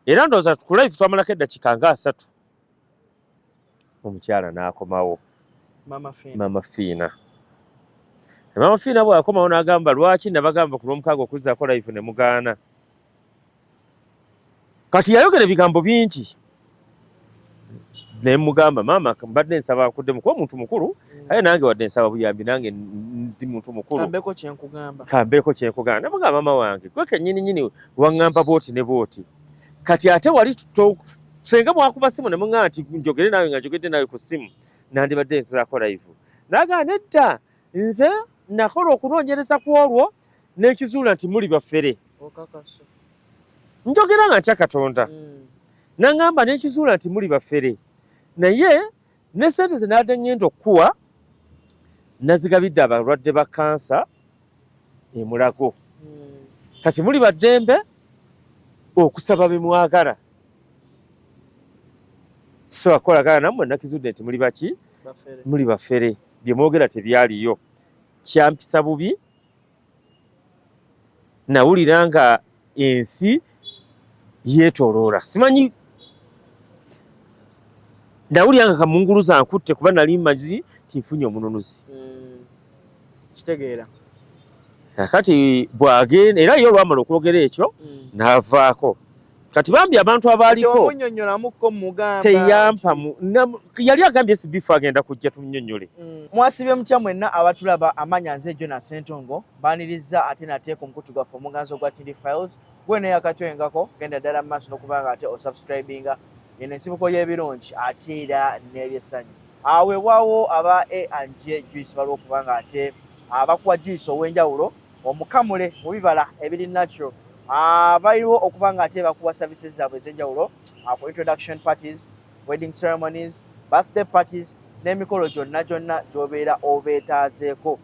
era ndowooza ku live twamalako eddakiika nga 3 omukyala n'akomawo Mama Fiina Mama Fiina bw'akomawo n'agamba lwaki nabagamba ku lw'omukaaga okuzzaako live ne mugaana kati yayogera ebigambo bingi ne mugamba maama mbadde nsaba akuddemu kuba omuntu mukulu aye nange wadde nsaba buyambi nange ndi muntu mukulu kambeeko kyenkugamba namugamba maama wange gwe kennyini waŋŋamba bwoti ne bwoti kati ate wali senga mwakuba simu ne muŋŋamba nti njogere nawe nga njogedde nawe ku simu nandibadde nsaako live nagaa nedda nze nakola okunoonyereza ku olwo n'ekizuula nti muli baffere njogera nga ntya Katonda naŋŋamba n'ekizuula nti muli baffere naye ne sente ze nadde ŋŋenda okuwa nazigabidde abalwadde ba kansa emulago kati muli baddembe okusaba be mwagala so akolagana nammwe nakizudde nti muli baki muli baffere bye mwogera tebyaliyo kyampisa bubi nawulira nga ensi yeetooloola simanyi nawulira nga kamunguluza nkutte kuba nali mmazi tinfunye omununuzi kitegeera kati bwagenda era ye olwamala okwogera ekyo n'avaako kati bambi abantu abaaliko teyampa yali agambye SBF agenda kujja tumunnyonnyole mwasibye mutya mwenna abatulaba amanya nze Jonas Ssentongo baniriza ate nateeka omukutu gwaffe omuganzo gwa TD Files gwene yakatwengako genda ddala mu maaso n'okubanga ate osubscribinga eno ensibuko y'ebirungi ate era n'ebyesanyu weewaawo aba A&J Juice baliwo okubanga ate abakuwa juice ow'enjawulo omukamule mu bibala ebiri natural baliwo okubanga ate bakuwa services zaabwe ez'enjawulo ku introduction parties, wedding ceremonies, birthday parties n'emikolo gyonna gy'obeera obeetaazeeko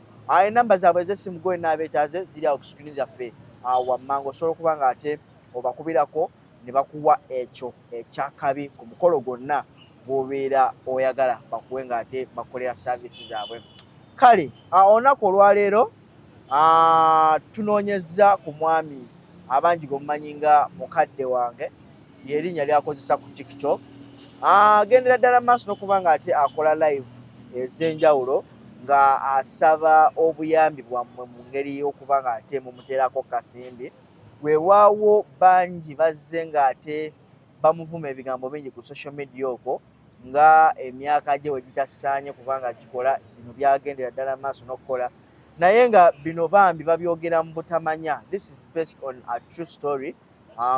enamba zaabwe ez'essimu gwe n'abeetaaze ziri awo ku screen zaffe wammanga osobola okubanga ate obakubirako ne bakuwa ekyo ekyakabi ku mukolo gwonna bw'obeera oyagala bakuwe nga ate bakolera services zaabwe kale olunaku olwaleero tunoonyeza ku mwami abangi gomumanyi nga mukadde wange lyerinnya lyakozesa ku TikTok agendera ddala maaso n'okubanga ate akola live ez'enjawulo nga asaba obuyambi bwammwe mu ngeri y'okubanga ate mumuteerako kasimbi weewaawo bangi bazze nga ate bamuvuma ebigambo bingi ku social media okwo nga emyaka gye we gitasaanye kubanga kikola bino byagendera ddala maaso n'okukola naye nga bino bambi babyogera mu butamanya. This is based on a true story.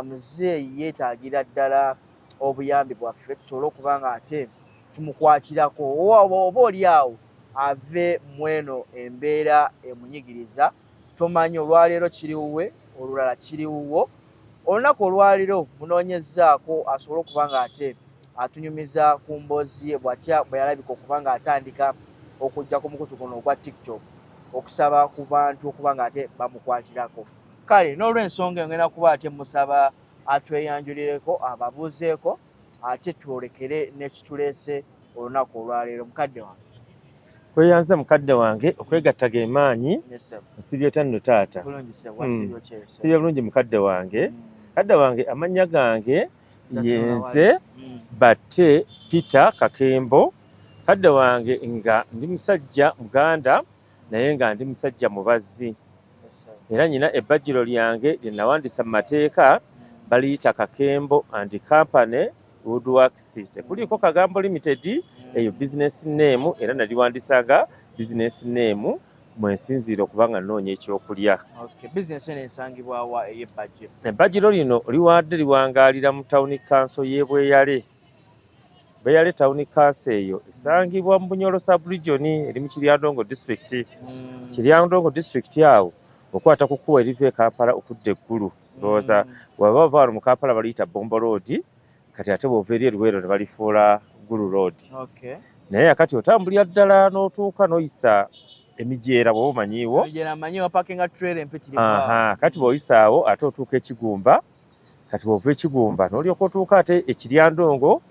Muzeeyi yeetaagira ddala obuyambi bwaffe tusobole okubanga ate tumukwatirako oba oli awo ave mweno embeera emunyigiriza tomanyi olwaleero kiriwuwe olulala kiriwuwo olunaku olwaleero munoonyezaako asobole okubanga ate atunyumiza ku mboozi ye bw'atya bwe yalabika okubanga atandika okujja ku mukutu guno ogwa TikTok okusaba ku bantu okubanga ate bamukwatirako kale n'olw'ensonga ngenda kuba ate musaba atweyanjulireko ababuuzeeko ate twolekere n'ekituleese olunaku olwaleero mukadde wange kweyanza mukadde wange okwegatta ge maanyi nsibye tanno taata sibye bulungi mukadde wange mukadde wange amannya gange yenze Batte Peter Kakembo mukadde wange nga ndi musajja Muganda naye nga ndi musajja mubazzi era nyina ebbajjiro lyange lye nawandisa mu mateeka baliyita Kakembo and Company Woodworks tekuliko Kagambo Limited eyo business name era naliwandisanga business name mwensinziira okubanga nnoonya ekyokulya. Business eno esangibwa wa ey'ebbajjiro? Ebbajjiro lino liwadde liwangaalira mu town council y'e Bweyale. Bweyale town council eyo esangibwa mu Bunyoro sub-region eri mu Kiryandongo district. Kiryandongo district awo okwata kukuwa eriva e Kampala okudda eggulu. Ndowooza bw'aba bava mu Kampala baliyita Bombo Road kati ate bw'ova eri Luweero ne balifuula Gulu Road. Naye akati otambulira ddala n'otuuka n'oyisa emijeera bw'oba omanyiiwo. Emijeera manyiiwo parkinga trailer empitirivu. Kati bw'oyisa awo ate otuuka Ekigumba kati bw'ova Ekigumba n'olyoka otuuka ate Ekiryandongo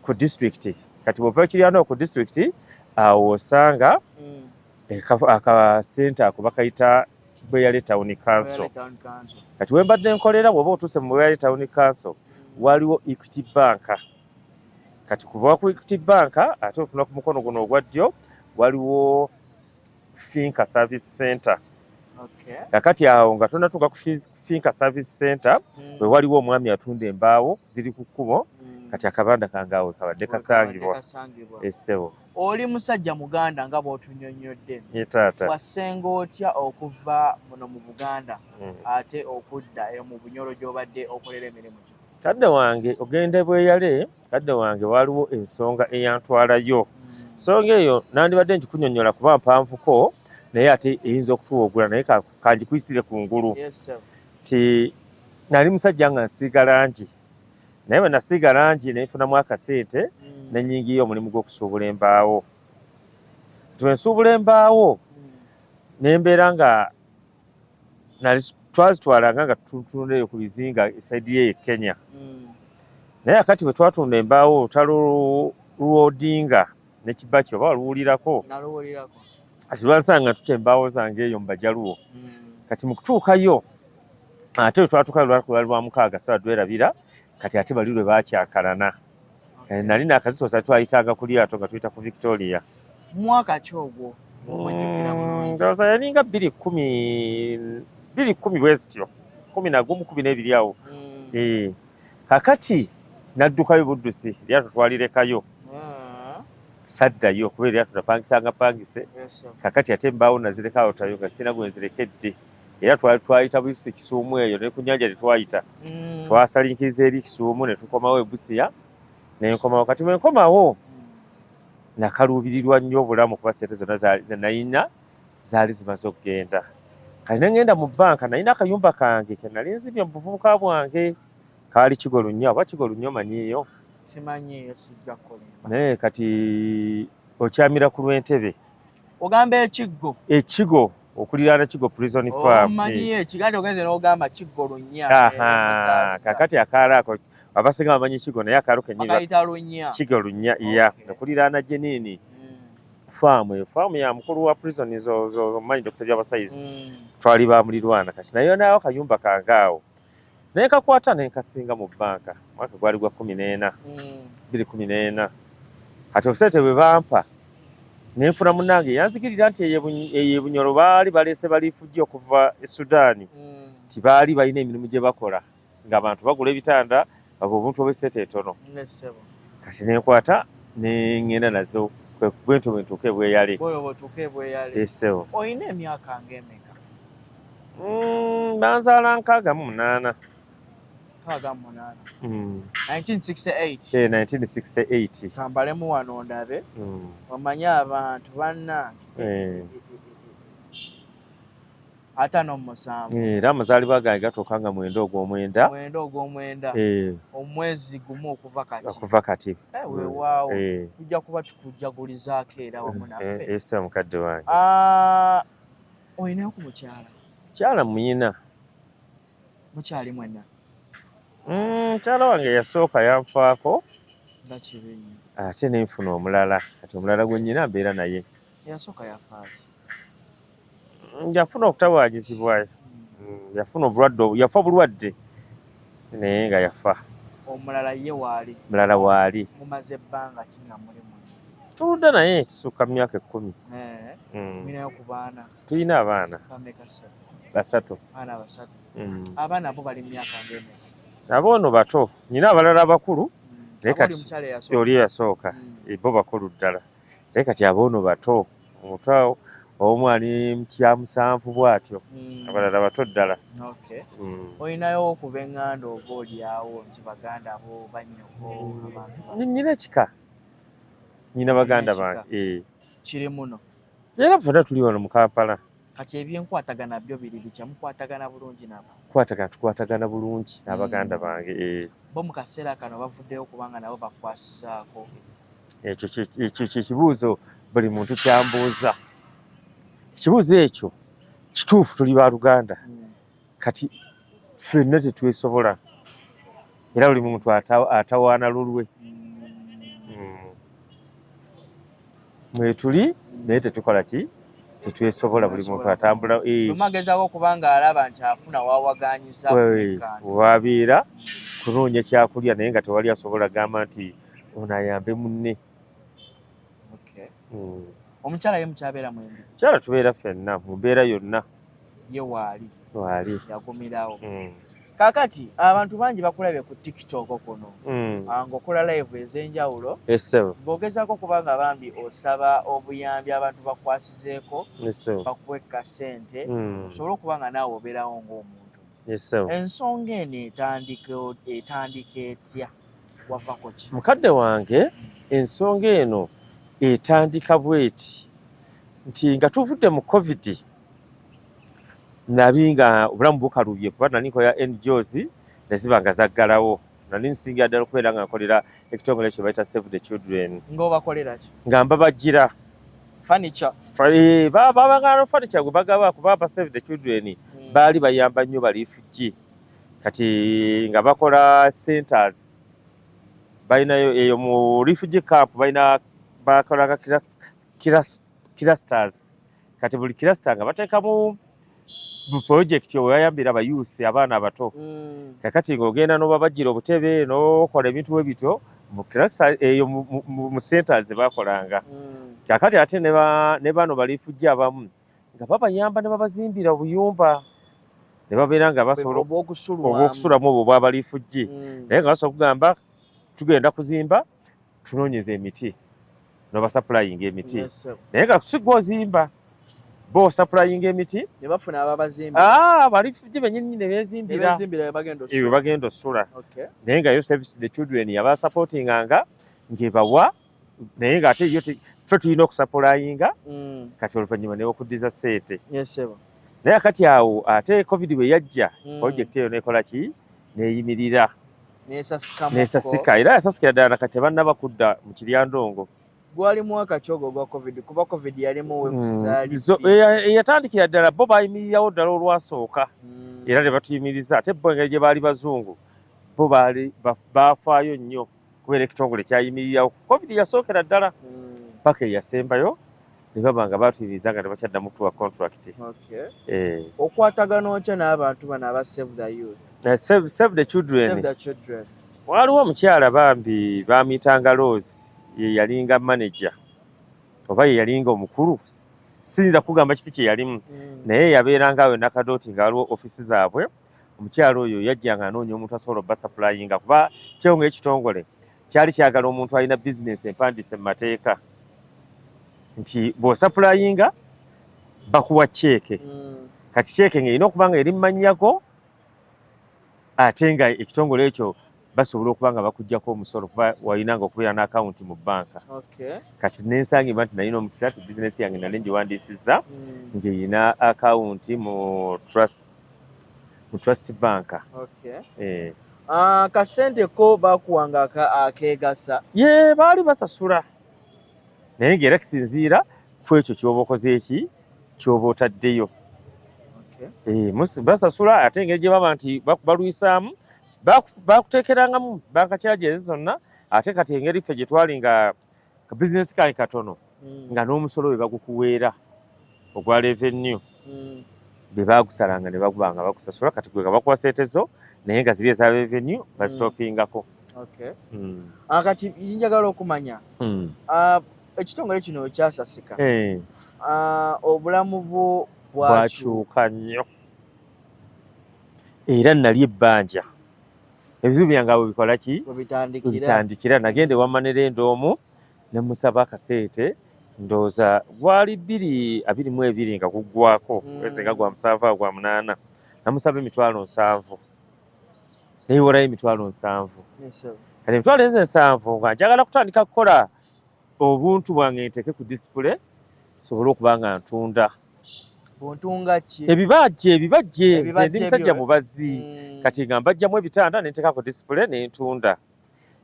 ku district. Kati bw'ova Ekiryandongo ku district awo osanga akasente ako bakayita Bweyale Town Council. Kati we mbadde nkolera bw'oba otuuse mu Bweyale Town Council waliwo Equity Bank. Kati kuva ku Equity Bank ate ofuna ku mukono guno ogwa ddyo waliwo Finca Service Center. Kakati awo nga tonatuuka ku Finca Service Center we waliwo omwami atunda embaawo ziri ku kkubo kati akabanda kange awo kabadde kasangibwa. Essebo oli musajja muganda nga bw'otunnyonnyodde. Ye taata. Wasenga otya okuva muno mu Buganda ate okudda eyo mu Bunyoro gy'obadde okolera emirimu gyo? Kadde wange ogende bweyale, kadde wange waliwo ensonga eyantwalayo. Ensonga eyo nandibadde nkikunyonnyola kuba mpanvuko naye ate eyinza okutuwogula naye kangikwistire ku ngulu. Ti nali musajja nga nsiiga langi naye bwe nasiiga langi ne nfunamu akasente ne nnyingiyo omulimu gw'okusuubula embaawo. Bwe nsuubula embaawo ne mbeera nga twazitwalanga nga tutunda eyo ku bizinga esaidi ye Kenya. Naye akati bwe twatunda embaawo olutalo lw'Odinga ne Kibaki oba waluwulirako? Kati lwansanga tuta embaawo zange eyo mu Bajaluwo. Kati mu kutuukayo ate twatuukayo lwali lwa mukaaga sawa dwerabira kati ate bali lwe baakyakalana. Nali nakazitosa twayitanga ku lyato nga tuyita ku Victoria. Mwaka ki ogwo? Ndowooza yalinga 2010 bwe zityo 11 12 awo. Kakati naddukayo buddusi lyato twalirekayo saddayo kuba eryato napangisanga pangise. Kakati ate embaawo nazirekawo tayo nga sina gwe nzirekedde. Era twayita Bususi Kisuumu eyo ne ku nnyanja tetwayita. Twasalinkiriza eri Kisuumu ne tukomawo e Busia ne nkomawo. Kati bwe nkomawo nakaluubirirwa nnyo obulamu kuba ssente zonna ze nalina zaali zimaze okugenda. Kati ne ngenda mu bbanka nalina akayumba kange ke nali nzibye mu buvubuka bwange kaali Kigolunnya oba Kigolunnya omanyiiyo? Simanyiiyo sijja kulimba. Naye kati okyamira ku Lwentebe. Ogamba Ekiggo? Ekigo okuliraana Kigo Prison Farm. Omanyiiyo ekigandi ogenze n'ogamba Kigolunnya. Kakati akaalo ako abasinga bamanyi Kigo naye akaalo kennyini Kigolunnya iya okuliraana Jenini faamu. Eyo faamu ya mukulu wa prison omanyi Dr. Byabasayizi. Twali bamulirwana kati nayo naawo akayumba kange awo. Naye kakwata ne nkasinga mu bbanka mwaka gwali gwa 14 2014. Kati obusente bwe bampa ne nfuna munnange yanzigirira nti eyo Bunyoro baali baleese baliifujja okuva e Sudaani ti baali balina emirimu gye bakola ng'abantu bagula ebitanda abo obuntu obw'essente etono. Kati ne nkwata ne ŋŋenda nazo bwentyo bwe ntuuka e Bweyale. Essewo. Oyina emyaka ng'emeka? Banzaala 68. 1968. 1968. Kambalemu wano ndabe. Omanyi abantu bannange. Atano musanvu. Era amazaalibwa gange gatuuka nga 9 ogw'omwenda. Omwezi gumu okuva kati. Weewaawo. Tujja kuba tukujagulizaako era wamu naffe. Ese mukadde wange. Oyinayo ku mukyala? Mukyala muyina. Mukyali mwenna? Mukyala wange yasooka yanfaako. Nga kibi nnyo. Ate ne nfuna omulala. Kati omulala gwe nnyina mbeera naye. Yasooka yafaaki? Yafuna okutawaanyizibwa. Yafuna obulwadde, yafa bulwadde naye nga yafa. Omulala ye waali? Mulala waali. Mumaze ebbanga ki nga muli mu? Tuludde naye tusukka mu myaka 10. Mulinayo ku baana? Tulina abaana. Bameka? 3. Baana 3. Abaana bo bali mu myaka ng'emeka? Abo ono bato. Nyina abalala abakulu. Naye kati oli yasooka. Bo bakulu ddala. Naye kati abo ono bato. Omuto omu ali mu kya 7 bw'atyo. Abalala bato ddala. Oyinayo okuba eŋŋanda oboolyawo nti baganda bo bannyoko abantu? Nyina ekika. Nyina baganda bange. Kiri muno? Era ffenna tuli wano mu Kampala. Kati ebyenkwatagana byo biri bitya? Mukwatagana bulungi nabo? Tukwatagana bulungi n'abaganda bange. Bo mu kaseera kano bavuddeyo kubanga nabo bakwasizaako? Ekyo kibuuzo buli muntu kyambuuza. Ekibuuzo ekyo kituufu tuli ba Luganda. Kati ffenna tetwesobola. Era buli muntu atawaana lulwe. Mwe tuli naye tetukola ki? tetwesobola buli muntu atambula lumagezaako kubanga alaba nti afuna wawaganyiza wabeera kunoonya kyakulya naye nga tewali asobola gamba nti ono ayambe munne. Omukyala ye mukyabeera mwembi? Mukyala tubeera ffenna mu mbeera yonna. Ye waali yagumirawo. Kaakati abantu bangi bakulabye ku TikTok kuno ng'okola live ez'enjawulo ng'ogezaako kubanga bambi osaba obuyambi abantu bakwasizeeko bakuwe ka ssente osobole okuba nga naawe obeerawo ng'omuntu. Ensonga eno etandika etya, wavako ki? Mukadde wange, ensonga eno etandika bweti nti nga tuvudde mu COVID nabi nga obulamu bukalubye kuba nali nkola NGOs ne ziba nga zaggalawo. Nali nsingira ddala okubeera nga nkolera ekitongole kye bayita Save the Children. Ng'obakolera ki? Nga mbabajjira furniture. Babagala furniture gwe bagaba kuba ba Save the Children baali bayamba nnyo balifugi. Kati nga bakola centers balinayo eyo mu refugee camp bakolaga clusters. Kati buli cluster nga bateekamu project oyayambira abayusi abaana abato. Kakati ng'ogenda n'obabajjira obutebe n'okola ebintu bwe bityo mu cluster eyo mu centers bakolanga. Kakati ate ne bano balifujja abamu nga babayamba ne babazimbira obuyumba ne babeera nga basobola obw'okusulamu obwo bw'abalifujji. Naye nga basobola okugamba tugenda kuzimba tunoonyeza emiti n'obasappulayinga emiti. Naye nga si gw'ozimba bo supplying emiti ne bafuna ababazimba balifujje bennyini ne beezimbira bagenda osula. Naye nga yo Save the Children yaba supportinganga ng'ebawa naye ng'ate yo ffe tulina okusapulayinga kati oluvannyuma ne okuddiza ssente. Naye akati awo ate COVID bwe yajja project eyo nekola ki neeyimirira neesasika era yasasikira ddala nakati bannaba kudda mu Kiryandongo. Gwali mwaka ki ogwo gwa COVID? Kuba COVID yalimu eyatandikira ddala bo bayimirirawo ddala olwasooka era ne batuyimiriza ate bo engeri gye baali bazungu bo baafaayo nnyo kubeera ekitongole kyayimirirawo. COVID yasookera ddala paka eyasembayo ne baba nga batuyimiriza nga tebakyaddamu kutuwa contract. Okwatagana otya n'abantu bano aba Save the Youth? Save the Children waliwo omukyala bambi bamuyitanga Rose ye yalinga manager oba ye yalinga omukulu siyinza kugamba kiti kye yalimu naye yabeeranga awo nakadooti nga waliwo ofisi zaabwe. Omukyala oyo yajjanga anoonya omuntu asobola obasappulayinga kuba kyewo ng'ekitongole kyali kyagala omuntu alina bizinesi empandiise mu mateeka nti bw'osappulayinga bakuwa ceeke. Kati ceeke ng'erina okuba nga eri mu mannyago ate nga ekitongole ekyo basobola okuba nga bakuggyako omusolo kuba walinanga okubeera n'akawunti mu bbanka. Kati nensangibwa nti nalina omukisa nti bizinesi yange nali ngiwandiisizza ng'erina akawunti mu trust bank. Kasente ko bakuwanga akeegasa? Ye baali basasula naye ng'era kisinziira ku ekyo ky'oba okoze eki ky'oba otaddeyo. Basasula ate engeri gye baba nti balwisaamu bakuteekerangamu banka charges zonna ate kati engeri ffe gye twali nga ka bizinesi kali katono nga n'omusolo we bagukuweera ogwa revenue be bagusalanga ne bagubanga bakusasula kati gwe nga bakuwa sente zo naye nga ziri eza revenue bazitoppingako. Kati njagala okumanya ekitongole kino kyasasika obulamu bwo bwakyuka nnyo era nali ebbanja ebizibu byange abo bikola ki bitandikira. Nagenda ewa Manerenda omu ne musaba akasente ndowooza gwali 22 nga guggwako mwezi nga gwa 7 gwa 8 namusaba $7,000 neyiwolayo $7,000. Kati $7,000 nga njagala kutandika kukola obuntu bwange nteeke ku display sobole okuba nga ntunda ebibajje ndi musajja mubazi kati nga mbajjamu ebitanda ne nteeka ku display ne ntunda.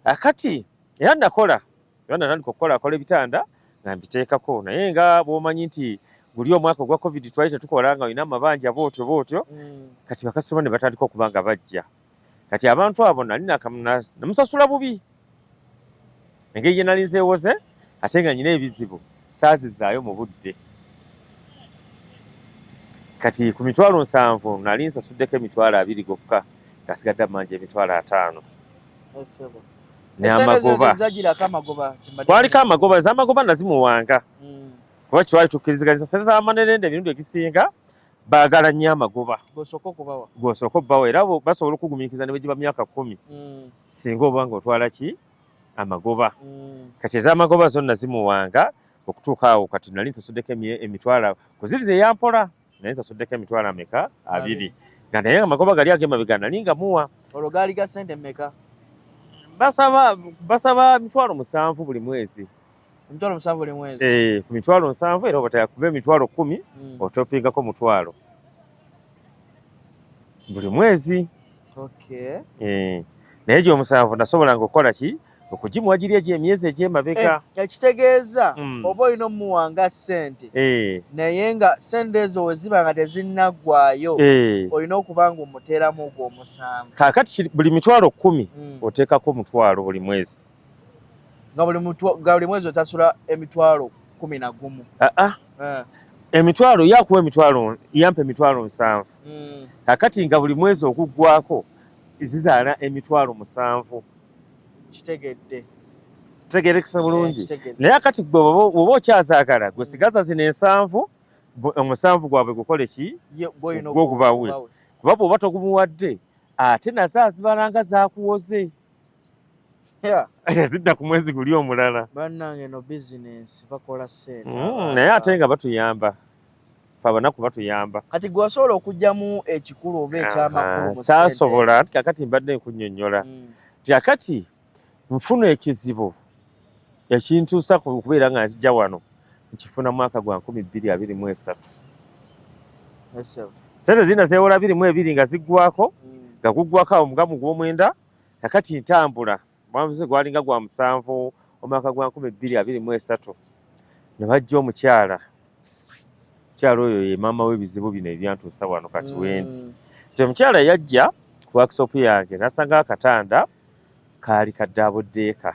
Akati era natandika okukola ebitanda nga mbiteekako naye nga bw'omanyi nti guli omwaka ogwa COVID twali tetukola nga olina amabanja bootyo kati bakasitoma ne batandika okuba nga bajja. Kati abantu abo nali namusasula bubi engeri gye nali nzeewoze ate nga nyina ebizibu saazizaayo mu budde. kati ku mitwalo 7 nali nsasuddeko emitwalo 2 gokka ngasigadde amanje emitwalo 5 n'amagoba kwaliko amagoba z'amagoba nazimuwanga kuba kiwali tukkiriziganyisa sente z'amanerende emirundi egisinga baagala nnyo amagoba g'osooka obbawo era basobola okugumiikiriza ne bwe giba myaka 10 singa oba ng'otwala ki amagoba kati ez'amagoba zonna zimuwanga okutuuka awo kati nali nsasuddeko emitwalo kuziriza eyampola naye nsasuddeko emitwalo ameka 2 nga naye amagoba gali ag'emabega nali nga muwa olwo gaali ga ssente mmeka basaba mitwalo 7 buli mwezi emitwalo 7 buli mwezi ku mitwalo 7 era obataya kuba emitwalo 10 otopingako mutwalo buli mwezi naye gy'omusanvu nasobolanga okukola ki okugimuwa giri egy'emyezi egy'emabega ekitegeeza oba olina omuwanga ssente naye nga ssente ezo we ziba nga tezinnaggwayo olina okuba nga omuteeramu gw'omusanvu kaakati buli mitwalo 10 oteekako mutwalo buli mwezi nga buli mwezi otasula emitwalo 11 emitwalo yakuwa emitwalo yampa emitwalo 7 kaakati nga buli mwezi okuggwako zizaala emitwalo 7 kitegeerekesa bulungi naye akati gwe oba okyazaagala gwe sigaza zino 7 omusanvu gwabwe gukole ki gwogubawe kuba bw'oba togumuwadde ate nazo azibalanga zaakuwoze zidda ku mwezi guli omulala bannange no bizinensi bakola ssente naye ate nga batuyamba fe abanaku batuyamba kati gwe wasobola okugyamu ekikulu oba ekyamakulu saasobola nti kakati mbadde nkunnyonnyola ti kakati nfuna ekizibu ekintuusa kubeera nga nzijja wano nkifuna mwaka gwa 2023 sente zina zeewola 22 nga ziggwako nga guggwako awo mugamu gw'omwenda kakati ntambula mwamuze gwalinga gwa 7 omwaka gwa 2023 ne bajja omukyala oyo ye maama w'ebizibu bino ebyantuusa wano kati wendi nti omukyala yajja ku workshop yange n'asanga akatanda kaali kaddaaboddeeka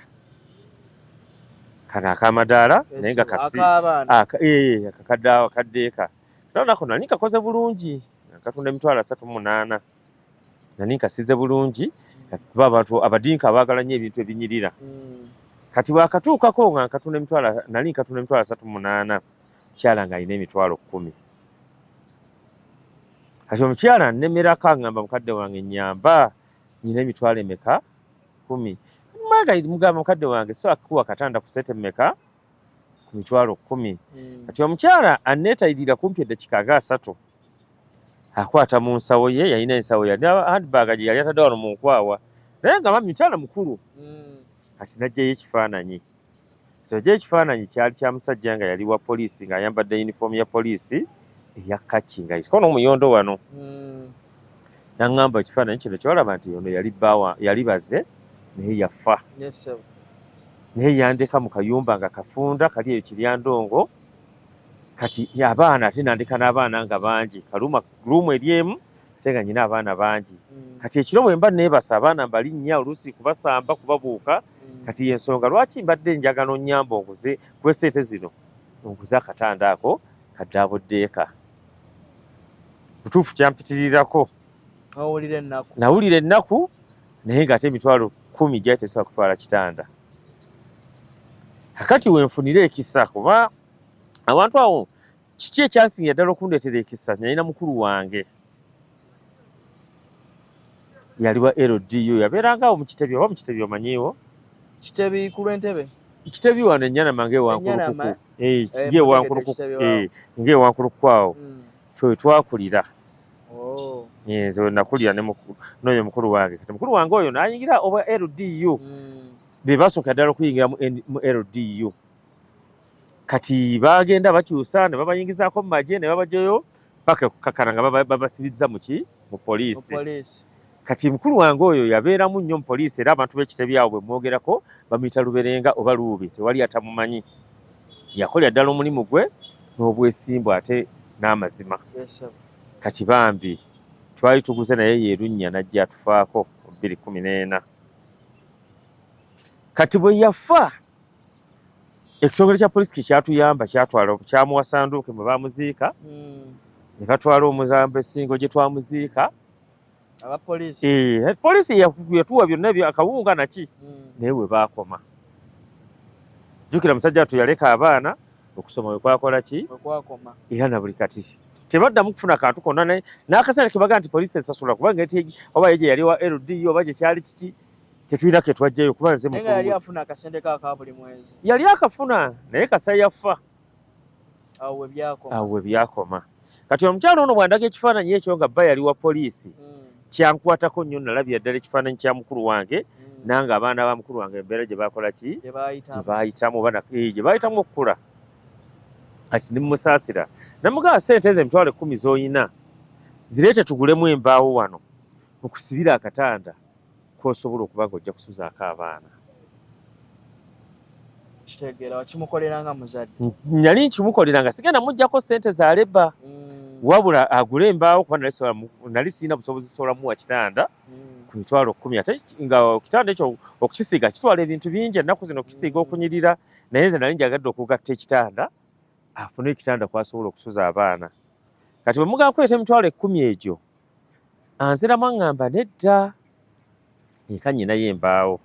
kano akamadaala naye nga kaddeeka nako nali nkakoze bulungi katunda emitwalo 38 nali nkasize bulungi kuba abantu abadinka abaagala nnyo ebintu ebinyirira kati bwakatuukako nga nali nkatunda emitwalo 38 omukyala ng'alina emitwalo 10 kati omukyala nnemerako aŋŋamba mukadde wange nnyamba nyina emitwalo emeka 10 mugamba mukadde wange so akuwa katanda ku sente mmeka ku mitwalo 10 kati omukyala anneetayirira kumpi eddakiika nga 3 akwata mu nsawo ye yalina ensawo ya handbag gye yali atadde wano mu nkwawa naye nga mukyala mukulu kati najjayo ekifaananyi kyojja ekifaananyi kyali kya musajja nga yali wa poliisi ng'ayambadde yunifoomu ya poliisi eya kaki nga ko n'omuyondo wano naŋŋamba ekifaananyi kino kyolaba nti ono yali baze naye yafa naye yandeka mu kayumba nga kafunda kali eyo kiryandongo kati abaana ate nandeka n'abaana nga bangi ruumu eri emu ate nga nyina abaana bangi kati ekiro bwe mba neebasa abaana mbalinnya oluusi kubasamba kubabuuka kati y'ensonga lwaki mbadde njagala onnyamba onguze kuba esente zino onguze akatanda ako kaddaaboddeeka butuufu kyampitirirako nawulira ennaku naye ng'ate emitwalo 10 gyali tesobola kutwala kitanda kakati wenfunira ekisa kuba abantu awo kiki ekyasinga ddala okundeetera ekisa nalina mukulu wange yali wa LDU yabeeranga awo mu Kitebi oba mu Kitebi omanyiiwo Kitebi ku Lwentebe Kitebi wano Ennyana ng'ewankulukuku ng'ewankulukuku awo fe we twakulira nze we nakulira n'oyo mukulu wange kati mukulu wange oyo n'ayingira oba LDU be basooka ddala okuyingira mu LDU kati bagenda bakyusa ne babayingizaako mu magye ne babagyayo paka okukakana nga babasibizza mu poliisi kati mukulu wange oyo yabeeramu nnyo mu poliisi era abantu b'Ekitebi awo bwe mwogerako bamuyita Luberenga oba Luubi tewali atamumanyi yakolera ddala omulimu gwe n'obwesimbu ate n'amazima kati bambi twali tuguze naye yerunnya najja atufaako 2014 kati bwe yafa ekitongole kya poliisi kyatuyamba kyatwala kyamuwa sanduuke mwe baamuziika ne batwala omulambo Essingo gye twamuziika. Abapoliisi poliisi yatuwa byonna akawunga naki naye we baakoma. Jjukira musajja wattu yaleka abaana okusoma we kwakola ki era na buli kati tebaddamu kufuna kantu konna n'akaseera ke baga nti poliisi esasula kubanga oba ye gye yali wa LD oba gye kyali kiki tetulina ke twajjayo kuba nze mukulu yali afuna akasente ka buli mwezi yali akafuna naye kasa yafa awo we byakoma. Kati omukyalo ono bwandaga ekifaananyi ekyo nga bba yali wa poliisi kyankwatako nnyo nalabira ddala ekifaananyi kya mukulu wange nange abaana ba mukulu wange embeera gye bakola ki gye baayitamu okukula. Kati nimusaasira namugaba ssente ezo emitwalo 10 z'oyina zireete tugulemu embaawo wano okusibira akatanda k'osobola okuba ng'ojja kusuzaako abaana. kitegeera wakimukoleranga muzadde nali nkimukoleranga sigenda mujjako ssente za leba wabula agule embaawo kuba nali sirina busobozi sobola muwa kitanda ku mitwalo 10 ate nga kitanda ekyo okukisiiga kitwala ebintu bingi ennaku zino okukisiiga okunyirira naye nze nali njagadde okugatta ekitanda afune ekitanda kwasobola okusuza abaana. Kati bwe mugamba kuleeta emitwalo 10 egyo anziramu aŋŋamba nedda eka nnyinayo embaawo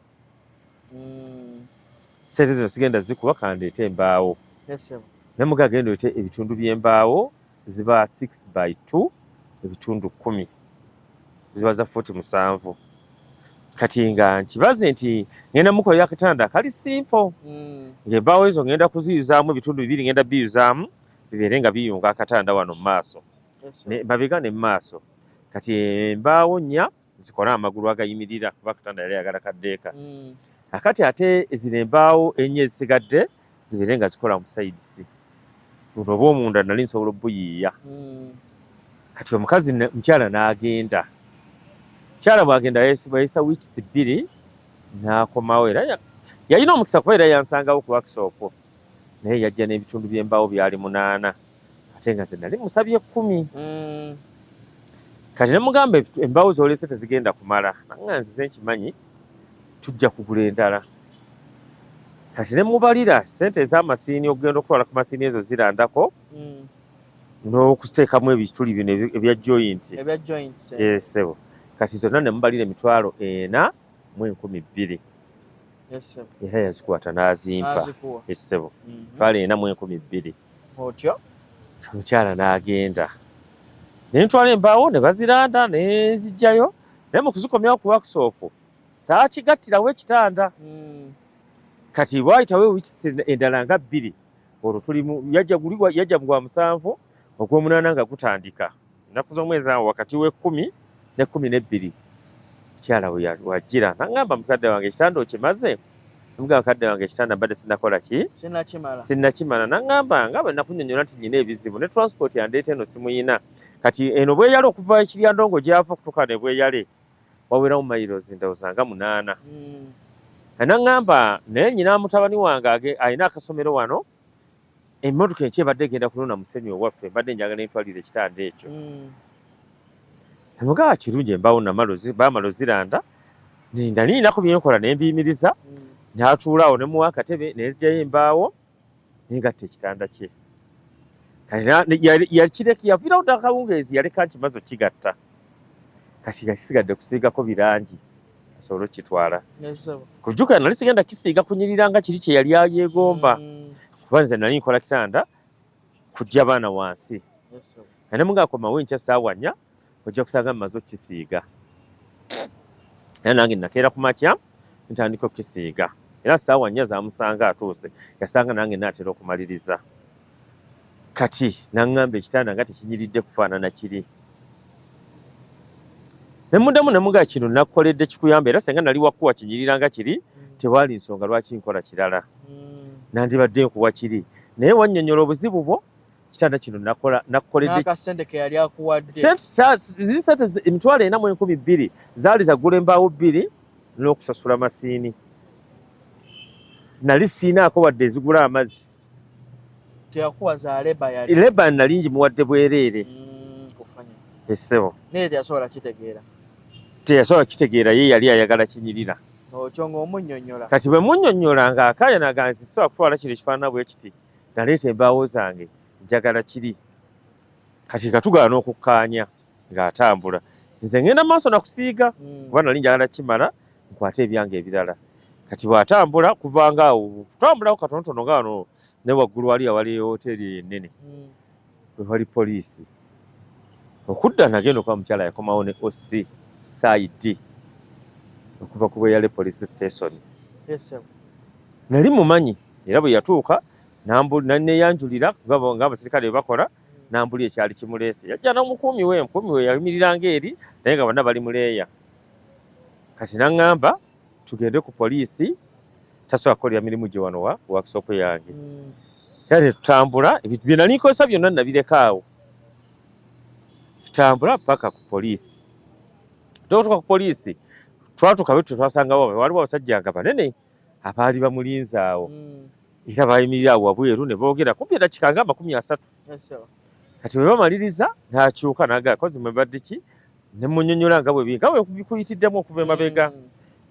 sente zino sigenda zikuba kandeete embaawo naye mugamba genda olete ebitundu by'embaawo ziba 6x2 ebitundu 10 ziba za 47. Kati nga nkibaze nti ngenda mukolera akatanda kali simple ng'embaawo ezo ngenda kuziyuzaamu ebitundu 2 ngenda biyuzaamu bibeere nga biyunga akatanda wano mu maaso mabega ne mu maaso. Kati embaawo 4 zikola amagulu agayimirira kuba akatanda yali ayagala kaddeeka. Akati ate zino embaawo 4 ezisigadde zibeere nga zikola mu sides luno oba omunda nali nsobola obuyiiya. Kati omukazi mukyala n'agenda mukyala bw'agenda yayisa wiikisi 2 n'akomawo era yalina omukisa kuba era yansangawo ku workshop naye yajja n'ebitundu by'embaawo byali 8 ate nga ze nali musabye 10. Kati ne mugamba embaawo z'olese tezigenda kumala nanga nzize nkimanyi tujja kugula endala. Kati ne mubalira ssente ez'amasiini okugenda okutwala ku masiini ezo zirandako n'okuteekamu ebituli bino ebya joint sebo. Kati zonna ne mubalira emitwalo 4,12 era yazikwata n'azimpa essebo mitwalo 4,12 otyo omukyala n'agenda ne ntwala embaawo ne baziranda ne nzijjayo naye mu kuzikomyawo ku workshop saakigattirawo ekitanda. Kati bwayitawo wiikisi endala nga 2 olwo yajja mu gwa 7 ogw'omunaana nga gutandika ennaku z'omwezi awo wakati we10 ne 12 mukyala wajjira n'aŋŋamba mukadde wange ekitanda okimaze mugamba mukadde wange ekitanda mbadde sinnakola ki sinnakimala n'aŋŋamba nga bwe nakunnyonnyola nti nyina ebizibu ne transport yandeeta eno simuyina. Kati eno bweyale okuva ekiryandongo gy'ava okutuuka ne bweyale waweramu mayirozi ndowooza nga 8. N'aŋŋamba naye nyina mutabani wange alina akasomero wano emmotoka enki ebadde egenda kunona musenyu owaffe mbadde njagala ntwalira ekitanda ekyo. Namugamba kirungi embaawo baamala oziranda nali ninaku byenkola ne mbiyimiriza n'atuulaawo ne muwa akatebe ne nzigyayo embaawo naye ngatta ekitanda kye. Yaviirawo ddala kawungeezi yaleka nti maze okigatta kati nga kisigadde kusiigako birangi asobole okukitwala. Kujjukira nali sigenda kisiiga kunyirira nga kiri kye yali ayeegomba kuba nze nali nkola kitanda kujja baana wansi. Ne mugamba komawo enkya ssaawa 4 ojja kusanga mmaze okukisiiga. Era nange nakeera ku makya ntandika okukisiiga era ssaawa 4 zaamusanga atuuse yasanga nange naatera okumaliriza. Kati n'aŋŋamba ekitanda nga tekinyiridde kufaanana kiri. Ne muddamu ne mugamba kino nakukoledde kikuyamba era senga nali wakuwa kinyirira nga kiri tewaali nsonga lwaki nkola kirala nandibadde nkuwa kiri naye wannyonnyola obuzibu bwo kitanda kino nakukoledde n'akasente ke yali akuwadde sente emitwalo 4,12 zaali zaggula embaawo 2 n'okusasula masiini nali siinaako wadde ezigula amazzi teyakuwa za leba nali ngimuwadde bwereere essebo naye teyasobola kitegeera ye yali ayagala kinyirira okyo ng'omunnyonnyola. Kati bwe munnyonnyola ng'akaaya naga nsisobola kutwala kino ekifaanana bwe kiti naleeta embaawo zange njagala kiri kati katugaana okukkaanya ng'atambula. Nze ngenda maaso nakusiiga kuba nali njagala kimala nkwate ebyange ebirala. Kati bw'atambula kuvanga awo kutambulawo katonotono nga wano ne waggulu wali awali hoteeri ennene wali poliisi. Okudda nagenda okuba mukyala yakomawo ne OC side okuva ku Bweyale police station. Nali mumanyi era bwe yatuuka nanneeyanjulira ng'abasirikale bwe bakola n'ambuli ekyali kimuleese. Yajja n'omukuumi we yayimiriranga eri naye nga bonna bali muleeya. Kati n'aŋŋamba tugende ku poliisi tasobola kukolera mirimu gye wano wa workshop yange. Era tutambula ebintu bye nali nkozesa byonna nabireka awo. Tutambula paka ku poliisi. Tutuuka ku poliisi twatuuka bwe twasangawo waliwo abasajja nga banene abaali bamulinze awo. Era bayimirira awo wabweru ne boogera kumpi eddakiika nga 30. Kati bwe bamaliriza n'akyuka n'agamba kozi mwebadde ki ne munnyonnyola nga bwe bikuyitiddemu okuva emabega.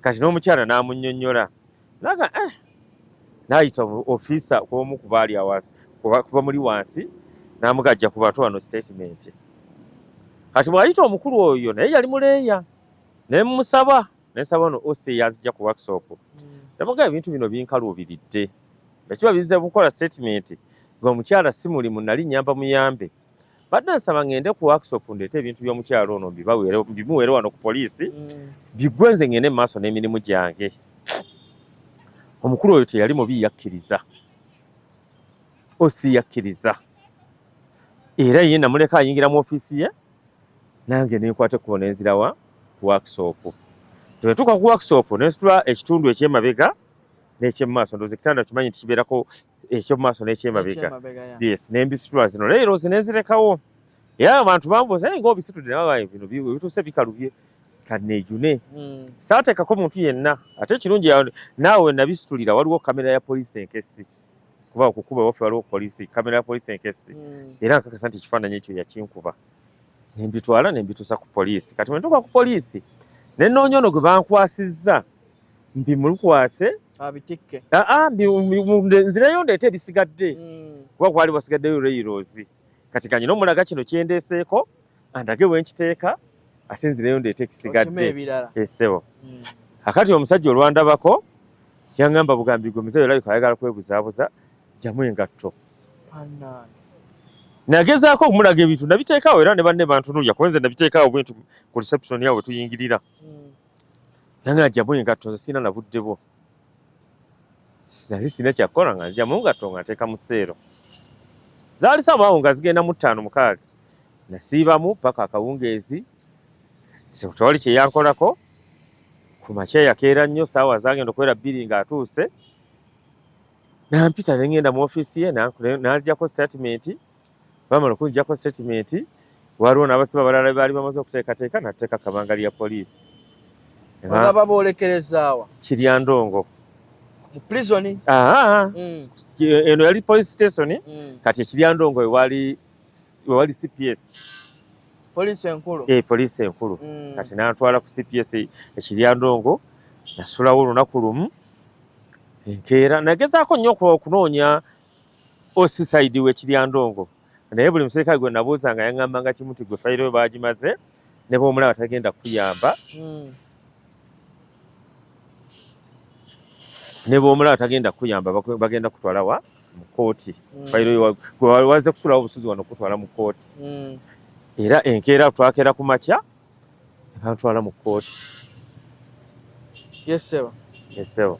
Kati n'omukyala n'amunnyonnyola naga n'ayita ofiisa omu ku baali awansi kuba muli wansi n'amugajja ku bantu wano statement. Kati bw'ayita omukulu oyo naye yali muleeya ne mmusaba no OC yazijja ku workshop. Namugamba ebintu bino binkaluubiridde. Ekiba bizze bukola statement ng'omukyala si mulimu nali nnyamba muyambe. Badde nsaba ngende ku workshop ndeete ebintu by'omukyala ono bimuweere wano ku poliisi biggwe nze ngende mu maaso n'emirimu gyange. Omukulu oyo teyali mubi yakkiriza. OC yakkiriza. Era ye namuleka ayingira mu ofiisi ye nange nenkwate ku nenzirawa ku workshop. Tuka ku workshop nensitula ekitundu eky'emabega n'ekyemmaaso. Ndowooza ekitanda kimanyi nti kibeerako eky'emmaaso n'eky'emabega. Yes, n'embisitula zino leero zinenzirekawo. Era abantu bambuuza naye ng'obisitudde nawe bino bituuse bikalubye kanneejune. Saateekako muntu yenna. Ate ekirungi naawe nabisitulira waliwo kamera ya poliisi enkessi. Kuba okukuba waffe waliwo poliisi kamera ya poliisi enkessi. Era nkakasa nti ekifaananyi ekyo yakinkuba. Nembitwala nembituusa ku poliisi. Kati bwe ntuuka ku poliisi ne nnoonya ono gwe bankwasizza mbimulukwase abitikke. Nzireyo ndeete ebisigadde. Kuba kwali wasigaddeyo leyirozi. Kati kanyina omulaga kino kyendeeseeko andage bwe nkiteeka ate nzireyo ndeete ekisigadde. Esebo. Akati omusajja olwandabako yaŋŋamba bugambi gwe muzeeyo olabika ayagala kwebuzaabuza jjamu engatto. Nagezaako okumulaga ebintu nabiteekaawo era ne banne bantunuulya kuba nze nabiteekaawo bwintu ku reception yawe tuyingirira. Nange ajjamu engatto nze sirina na budde bwo. Sinali sirina kyakukola nga nzijjamu ngatto nga nteeka mu sseero. Zaali sabaawo nga zigenda mu 5-6. Nasiibamu paka akawungeezi. Tewali kye yankolako. Ku makya yakeera nnyo saawa zagenda okuwera 2 ng'atuuse. Nampita ne ngenda mu ofiisi ye n'azijjako statement. Bamala okunzijjako statement waliwo n'abasiba abalala baali bamaze okuteekateeka nateeka kabangali ya poliisi. Nga baboolekerezaawa Kiryandongo mu prison. Eno yali police station. Kati Kiryandongo wali CPS poliisi enkulu. Poliisi enkulu. Kati n'antwala ku CPS Kiryandongo nasulawo olunaku lumu enkeera nagezaako nnyo okunoonya OC side we Kiryandongo. Naye buli muserikale gwe nabuuza nga yaŋŋambanga kimu nti gwe fayiro baagimaze ne bw'omulaba tagenda kuyamba. Ne bw'omulaba tagenda kuyamba bagenda kutwala mu kooti. Fayiro gwe waze kusulawo obusuzi wano kutwala mu kooti. Era enkeera twakeera ku makya ne bantwala mu kooti. Yeseba.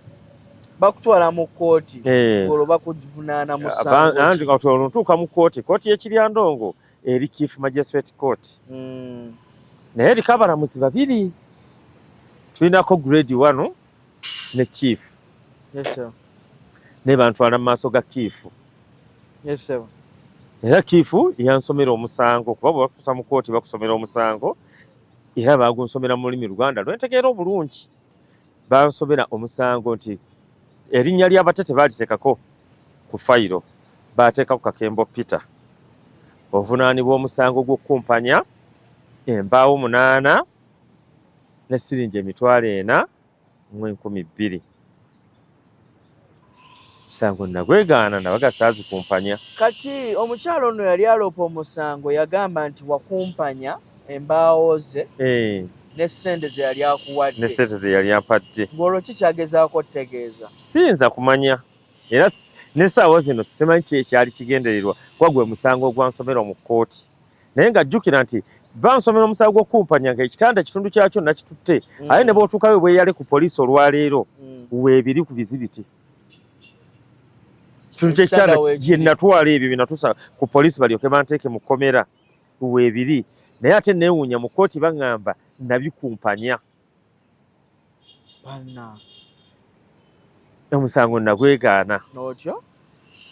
bakutwala mu kooti olwo bakuvunaana musango anti nga oluntuuka mu kooti y'e Kiryandongo eri Chief Magistrate Court naye eriko abalamuzi babiri tulinako grade 1 ne chief ne bantwala mu maaso ga chief era chief yansomera omusango kuba bwe bakutuusa mu kooti bakusomera omusango era bagunsomera mu lulimi Luganda lwentegeera obulungi bansomera omusango nti erinnya ly'abatete baaliteekako ku fayiro baateekako Kakembo Peter obuvunaanibwa omusango gw'okkumpanya embaawo 8 ne siringi 4,200. Musango nagwegaana nabagasaazi kumpanya. Kati omukyalo ono yali aloopa omusango yagamba nti wakumpanya embaawo ze n'essente ze yali akuwadde. N'essente ze yali ampadde. Ng'olwo kikyagezaako otegeeza? Siyinza kumanya era n'essaawa zino simanyi ki ekyali kigendererwa kuba gwe musango ogwansomera mu kkooti. Naye nga jjukira nti bansomera omusango gw'okumpanya ng'ekitanda kitundu kyakyo nakitutte ate ne bw'otuukayo bweyale ku poliisi olwaleero weebiri ku bizibiti. Kitundu ky'ekitanda gye natwala ebyo bye natuusa ku poliisi balyoke banteeke mu kkomera weebiri. Naye ate neewuunya mu kkooti baŋŋamba nabikumpanya. Omusango nagwegaana. Otyo?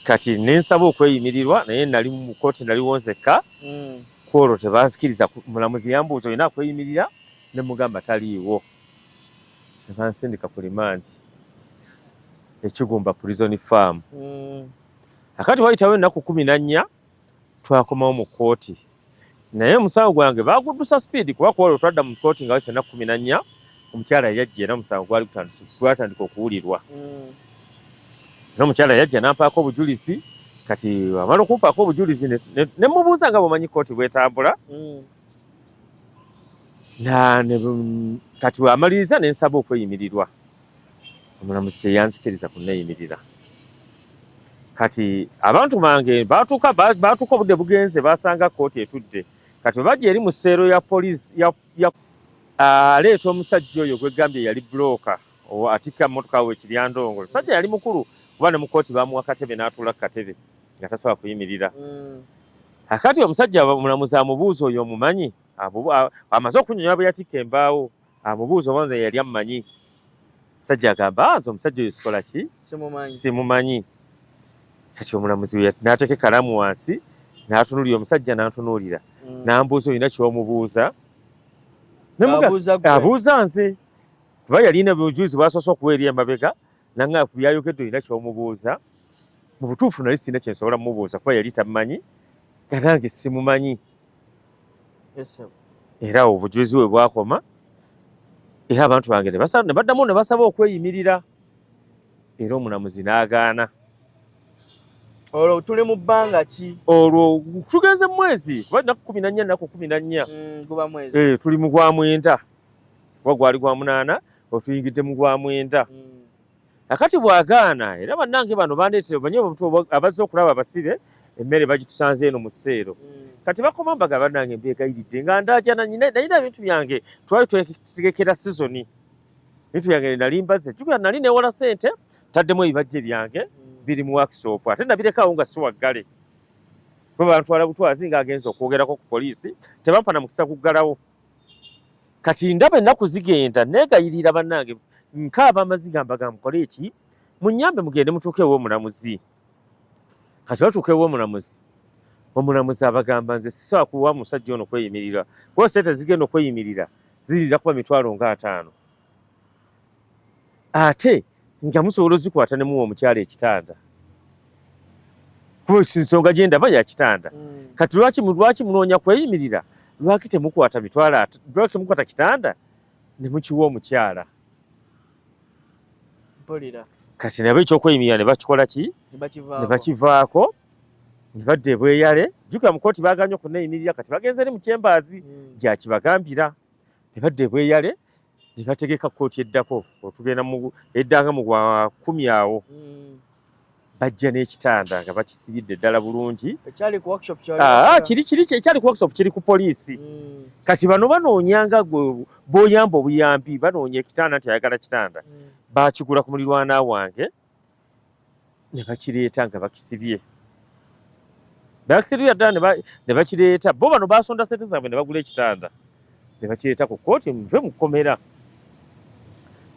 Kati nensaba okweyimirirwa naye nali mu kkooti naliwo nzekka. Kwolwo tebanzikiriza. Mulamuzi yambuuza olina kweyimirira ne mugamba taliiwo. Ne bansindika ku rimandi Ekigumba Prison Farm. Akati wayitawo ennaku 14 twakomawo mu kkooti. Naye omusango gwange baguddusa sipiidi kuba kwolwo twadda mu kkooti nga wese ennaku 14 omukyala yajja era omusango gwatandika okuwulirwa. N'omukyala yajja n'ampaako obujulizi. Kati wamala okumpaako obujulizi ne mubuuza nga bw'omanyi kkooti bwetambula. Kati wamaliriza ne nsaba okweyimirirwa. Omulamuzi teyanzikiriza kunneeyimirira. Kati abantu bange baatuuka obudde bugenze basanga kkooti etudde. Kati bwe bajja eri mu sseero ya poliisi aleeta omusajja oyo gwegambye yali bulooka atikka mmotoka we Kiryandongo. Omusajja yali mukulu kuba ne mu kkooti bamuwa akatebe n'atuula ku katebe nga tasobola kuyimirira. Akati omusajja omulamuzi amubuuza oyo omumanyi amaze okunyonyola bwe yatikka embaawo amubuuza oba nze yali ammanyi. Omusajja agamba nze omusajja oyo sikola ki simumanyi. Kati omulamuzi n'ateeka ekalamu wansi n'atunuulira omusajja n'antunuulira n'ambuuza olina ky'omubuuza. Abuuza nze kuba yalina bujulizi bw'asoose okuwa eri emabega nange byayogedde olina ky'omubuuza. Mu butuufu nali sirina kye nsobola mmubuuza kuba yali tammanyi nga nange simumanyi. Era obujulizi bwe bwakoma era abantu bange ne baddamu ne basaba okweyimirira era omulamuzi n'agaana. Olwo tuli mu bbanga ki? Olwo tugenze mu mwezi kuba nnaku 14 nnaku 14. Guba mwezi. Tuli mu gwa 9 kuba gwali gwa 8 otuyingidde mu gwa 9. Akati bw'agaana era bannange bano bandeetera banyewe abazze okulaba abasibe emmere bagitusanze eno mu sseero. Kati bakoma mbaga bannange mbeegayiridde nga ndaaja nalina ebintu byange twali twetegekera sizoni. Ebintu byange nali mbaze jjukira nali neewola ssente taddemu ebibajje byange biri mu workshop ate nabirekawo nga siwaggale. Kuba bantwala butwazi ng'agenza okwogerako ku poliisi tebampa na mukisa kuggalawo. Kati ndaba ennaku zigenda neegayirira bannange nkaaba amaziga mbaga mukole eki munnyambe mugende mutuuke ew'omulamuzi. Kati batuuka ew'omulamuzi omulamuzi abagamba nze sisobola kuwa musajja ono kweyimirira kuba ssente zigenda okweyimirira ziriza kuba 50,000 ate nga musobola ozikwata ne muwa omukyala ekitanda kuba ensonga gye ndaba ya kitanda. Kati lwaki munoonya kweyimirira lwaki temukwata lwaki temukwata kitanda ne mukiwa omukyala. Kati nabo ekyokweyimirira ne bakikola ki ne bakivaako ne badda ebweyale. Jjukira mu kkooti baaganye okunneeyimirira kati bagenze eri mu kyembaazi gyakibagambira ne badda ebweyale ne bategeka kkooti eddako otugenda eddanga mu gwa 10 awo bajja n'ekitanda nga bakisibidde ddala bulungi. Ekyali ku workshop ekyali ku workshop kiri ku poliisi. Kati bano banoonyanga bw'oyamba obuyambi banoonya ekitanda nti ayagala kitanda baakigula ku mulirwana wange ne bakireeta nga bakisibye. Bakisibye ddala ne bakireeta bo bano baasonda ssente zaabwe ne bagula ekitanda ne bakireeta ku kkooti muve mu kkomera.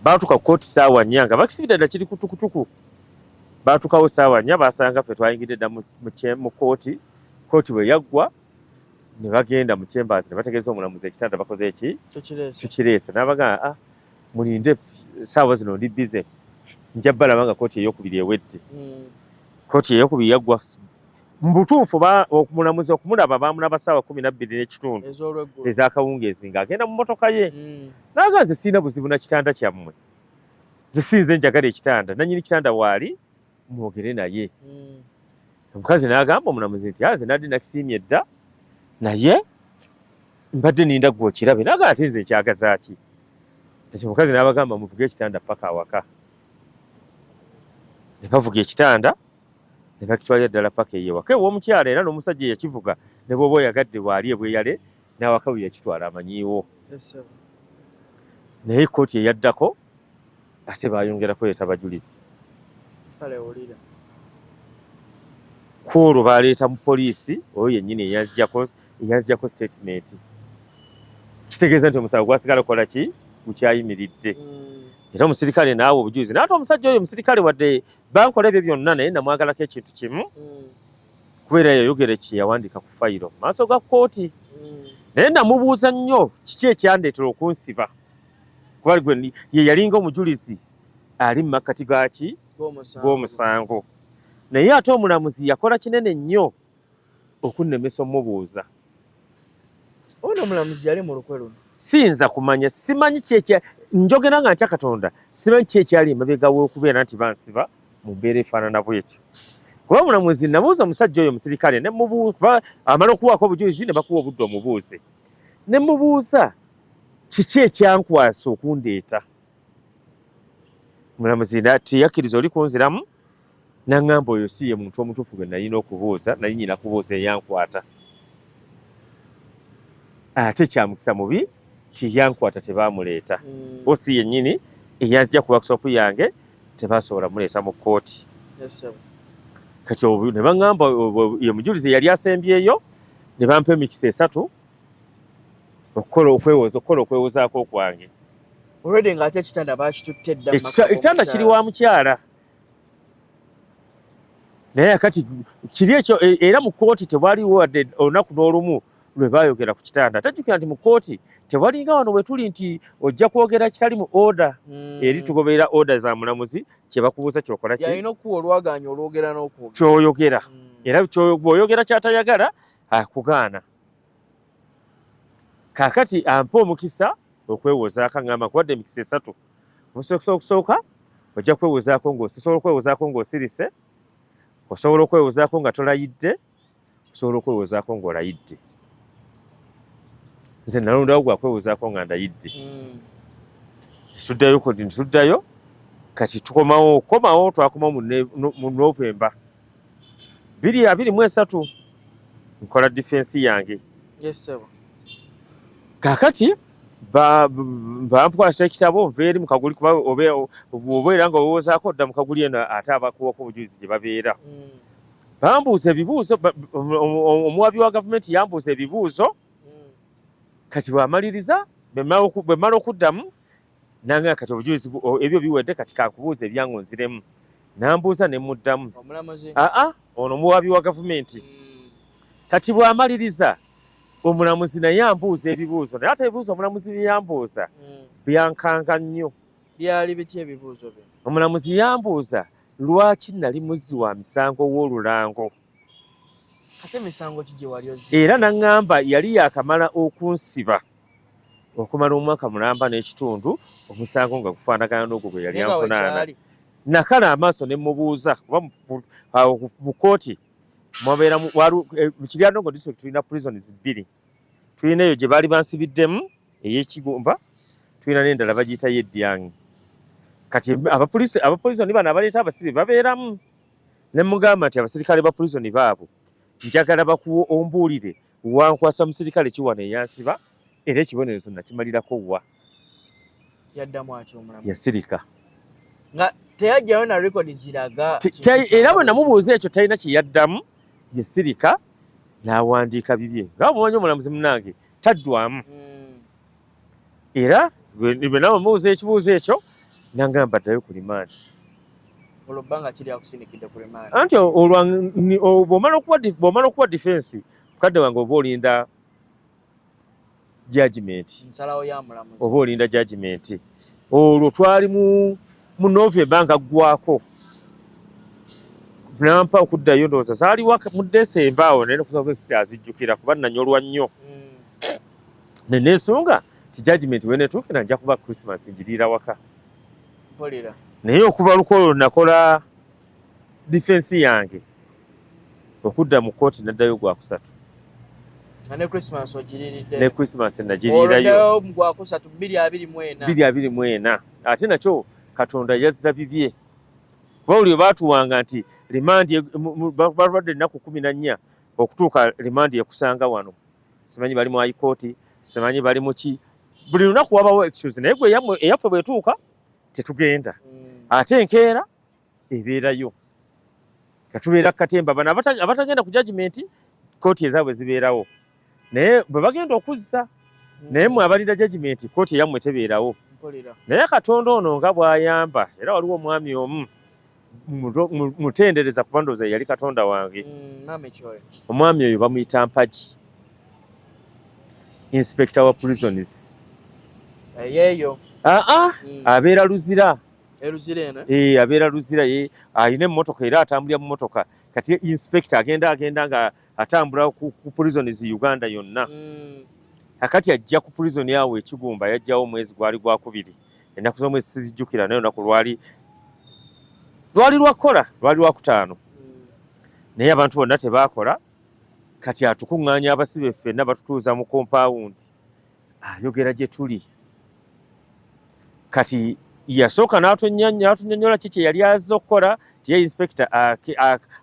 Baatuuka ku kkooti ssaawa 4 nga bakisibidde ddala kiri ku tukutuku. Baatuukawo ssaawa 4 basanga ffe twayingidde dda mu kkooti. Kkooti bwe yaggwa ne bagenda mu kyembaazi ne bategeeza omulamuzi ekitanda bakoze eki tukireese. N'abagamba mulinde ssaawa zino ndi bize nja balaba nga kkooti ey'okubiri ewedde. Kkooti ey'okubiri yaggwa mu butuufu omulamuzi okumulaba baamulaba ssaawa 12 n'ekitundu ez'akawungeezi ng'agenda mu mmotoka ye. N'agamba nze sirina buzibu na kitanda kyammwe nze sinze njagala ekitanda nannyini kitanda waali mwogere naye. Omukazi n'agamba omulamuzi nti aze nadde nakisiimye dda naye mbadde ninda gwe okirabe. N'agamba ati nze nkyagaza ki? Ekyo omukazi n'abagamba muvuge ekitanda paka awaka. Ne bavuga ekitanda ne bakitwalira ddala paka ey'ewaka ew'omukyala era n'omusajja yakivuga ne bw'oba oyagadde waali ebweyale n'awaka bwe yakitwala amanyiiwo. Naye kkooti eyaddako ate baayongera kuleeta bajulizi. Ku olwo baaleeta mu poliisi oyo yennyini eyanzijjako statement. Kitegeeza nti omusango gwasigala kukola ki? Gukyayimiridde. Era omusirikale naawe obujulizi naate omusajja oyo omusirikale wadde bankola ebyo byonna naye namwagalako ekintu kimu kubeera yayogera kye yawandiika ku fayiro mu maaso ga kkooti. Naye namubuuza nnyo kiki ekyandeetera okunsiba kuba gwe ye yalinga omujulizi ali mu makkati gaki g'omusango. Naye ate omulamuzi yakola kinene nnyo okunnemesa omubuuza. Ono omulamuzi yali mu lukwe luno? Siyinza kumanya, simanyi kyekya njogera nga ntya Katonda, simanyi ki ekyali emabega w'okubeera nti bansiba mu mbeera efaanana bw'etyo. Kuba omulamuzi nabuuza omusajja oyo omusirikale ne mubuuza amala okuwaako obujulizi ne bakuwa obudde omubuuze. Ne mubuuza kiki ekyankwasa okundeeta. Omulamuzi teyakkiriza oli kunziramu n'aŋŋamba oyo si ye muntu omutuufu gwe nalina okubuuza, nali nyina kubuuza eyankwata. Ate kyamukisa mubi tiyankwata tebaamuleeta. Osi yennyini eyanzija ku workshop yange tebaasobola muleeta mu kkooti. Kati ne baŋŋamba ye mujulizi yali asembyeyo ne bampa emikisa 3 okukola okwewozaako kwange. Olwedde ng'ate ekitanda baakitutte dda. Ekitanda kiri wa mukyala. Naye kati kiri ekyo era mu kkooti tewaliwo wadde olunaku n'olumu lwe baayogera ku kitanda. Tajjukira nti mu kkooti tewalinga wano we tuli nti ojja kwogera kitali mu oda eri tugoberera oda za mulamuzi kye bakubuuza kyokola ki? Yalina okuwa olwagaanya olwogera n'okwogera. Ky'oyogera. Era bw'oyogera ky'atayagala akugaana. Kaakati ampa omukisa okwewozaako aŋŋamba nkuwadde emikisa 3. Okusooka ojja kwewozaako osobola okwewozaako ng'osirise, osobola okwewozaako nga tolayidde, osobola okwewozaako ng'olayidde. Nze nalondawo gwa kwewozaako nga ndayidde. Tuddayo kati tukomawo twakomawo mu Novemba 2023 nkola defense yange. Kaakati bampukwasa ekitabo nveeri mu kaguli kuba obeera nga owozaako odda mu kaguli eno ate abakuwako obujulizi gye babeera. Bambuuza ebibuuzo, omuwabi wa gavumenti yambuuza ebibuuzo. Kati bw'amaliriza bwe mmala okuddamu nanga kati obujulizi ebyo biwedde kati kankubuuza ebyange onziremu. Nambuuza ne muddamu. Ono muwabi wa gavumenti. Kati bw'amaliriza omulamuzi naye ambuuza ebibuuzo naye ate ebibuuzo omulamuzi bye yambuuza byankanga nnyo. Byali biki ebibuuzo bye? Omulamuzi yambuuza lwaki nali muzzi wa misango w'olulango. Ate misango ki gye wali ozzi? Era n'aŋŋamba yali yakamala okunsiba okumala omwaka mulamba n'ekitundu omusango nga gufaanagana n'ogwo gwe yali anvunaana. Nakala amaaso ne mubuuza kuba mu kkooti mwabeera mu Kiryandongo district tulina prisons 2. Tulina eyo gye baali bansibiddemu ey'Ekigumba, tulina n'endala bagiyita y'Edyangi. Kati abapolisoni bano abaleeta abasibe babeeramu. Ne mugamba nti abasirikale ba polisoni baabo njagala bakuwa ombuulire wankwasa musirikale kiwano eyansiba era ekibonerezo nakimalirako wa. Yaddamu atyo omulamu. Yasirika. Nga teyajjayo na record ziraga. Era bwe namubuuza ekyo talina kye yaddamu yasirika n'awandiika bibye. Nga mumanyi omulamuzi munnange taddwamu. Era bwe namubuuza ekibuuzo ekyo n'angamba ddayo ku limaandi. Olwo bbanga kiri akusindikidde ku limaandi. Anti bw'omala okuwa defense mukadde wange oba olinda judgment. Nsalawo ya mulamuzi. Oba olinda judgment. Olwo twali mu Novemba nga ggwako. Nampa okuddayo ndowooza zaaliwa mu Desemba awo naye nokusobola azijjukira kuba nanyolwa nnyo. Ne neesonga ti judgment wenetuukira nja kuba Christmas njiriira waka. Mpulira. Naye okuva lukolo nakola defense yange okudda mu kooti naddayo gwa kusatu ne Christmas ogiriridde ne Christmas nagiriirayo gwa kusatu 224 ate nakyo Katonda yazza bibye bawulire baatuwanga nti rimandi balwadde ennaku 14 okutuuka rimandi ekusanga wano simanyi bali mu high court simanyi bali mu ki buli lunaku wabawo excuse naye gwe eyaffe bwetuuka tetugenda ate enkeera ebeerayo katubeera katemba bano abatagenda ku judgment kooti ezaabwe zibeerawo naye bwe bagenda okuzza naye mwe abalira judgment kooti eyammwe tebeerawo naye Katonda ono nga bw'ayamba era waliwo omwami omu mutendereza kuba ndowooza yali Katonda wange omwami oyo bamuyita Mpagi inspector wa prisons yeyo abeera Luzira abeera Luzira alina emmotoka era atambulira mu motoka kati inspector agenda nga atambula ku prisons Uganda yonna akati ajja ku prison yawe Ekigumba yajjawo omwezi gwali gwa 2 ennaku z'omwezi sizijjukira naye olunaku lwali lwakola lwali lwa 5 naye abantu bonna tebaakola kati atukuŋŋaanya abasibe ffenna batutuuza mu compound ayogera gye tuli kati yasooka n'atunyonnyola kiki yali azza okukola tiye inspector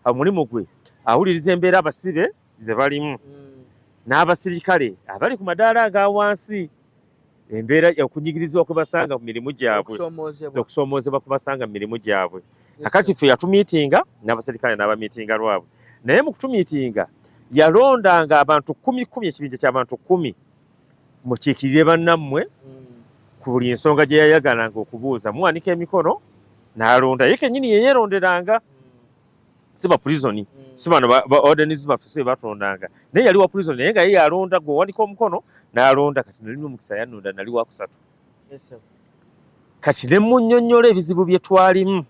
omulimu gwe awuliriza embeera abasibe ze balimu n'abasirikale abali ku madaala aga wansi embeera okunyigirizibwa kwe basanga mu mirimu gyabwe okusoomoozebwa kwe basanga mu mirimu gyabwe kakati ffe yatumiitinga n'abasirikale n'abamiitinga lwabwe naye mu kutumiitinga yalondanga abantu 10 ekibinja ky'abantu 10 mukiikirire bannammwe ku buli nsonga gye yayagalanga okubuuza muwanika emikono n'alonda ye kennyini ye yeeronderanga si ba prison si bano ba ordinance baffe si batondanga naye yali wa prison naye nga ye yalonda gwe wanika omukono n'alonda kati nali n'omukisa yannonda nali wa 3 kati ne munnyonnyola ebizibu bye twalimu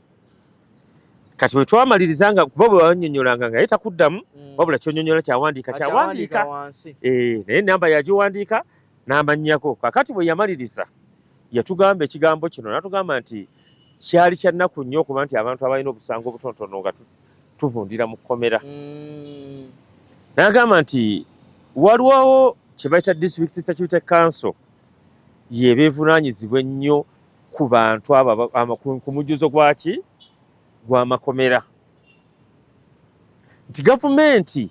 kati bwe twamalirizanga kuba bwe wannyonnyolanga nga ye takuddamu wabula kyonnyonnyola kyawandiika naye namba yagiwandiika n'amannyako kakati bwe yamaliriza yatugamba ekigambo kino n'atugamba nti kyali kya nnaku nnyo okuba nti abantu abalina obusango obutonotono nga tuvundira mu kkomera n'agamba nti waliwo kye bayita district security council yebeevunaanyizibwa ennyo ku bantu abo ku mujjuzo gwaki gw'amakomera nti gavumenti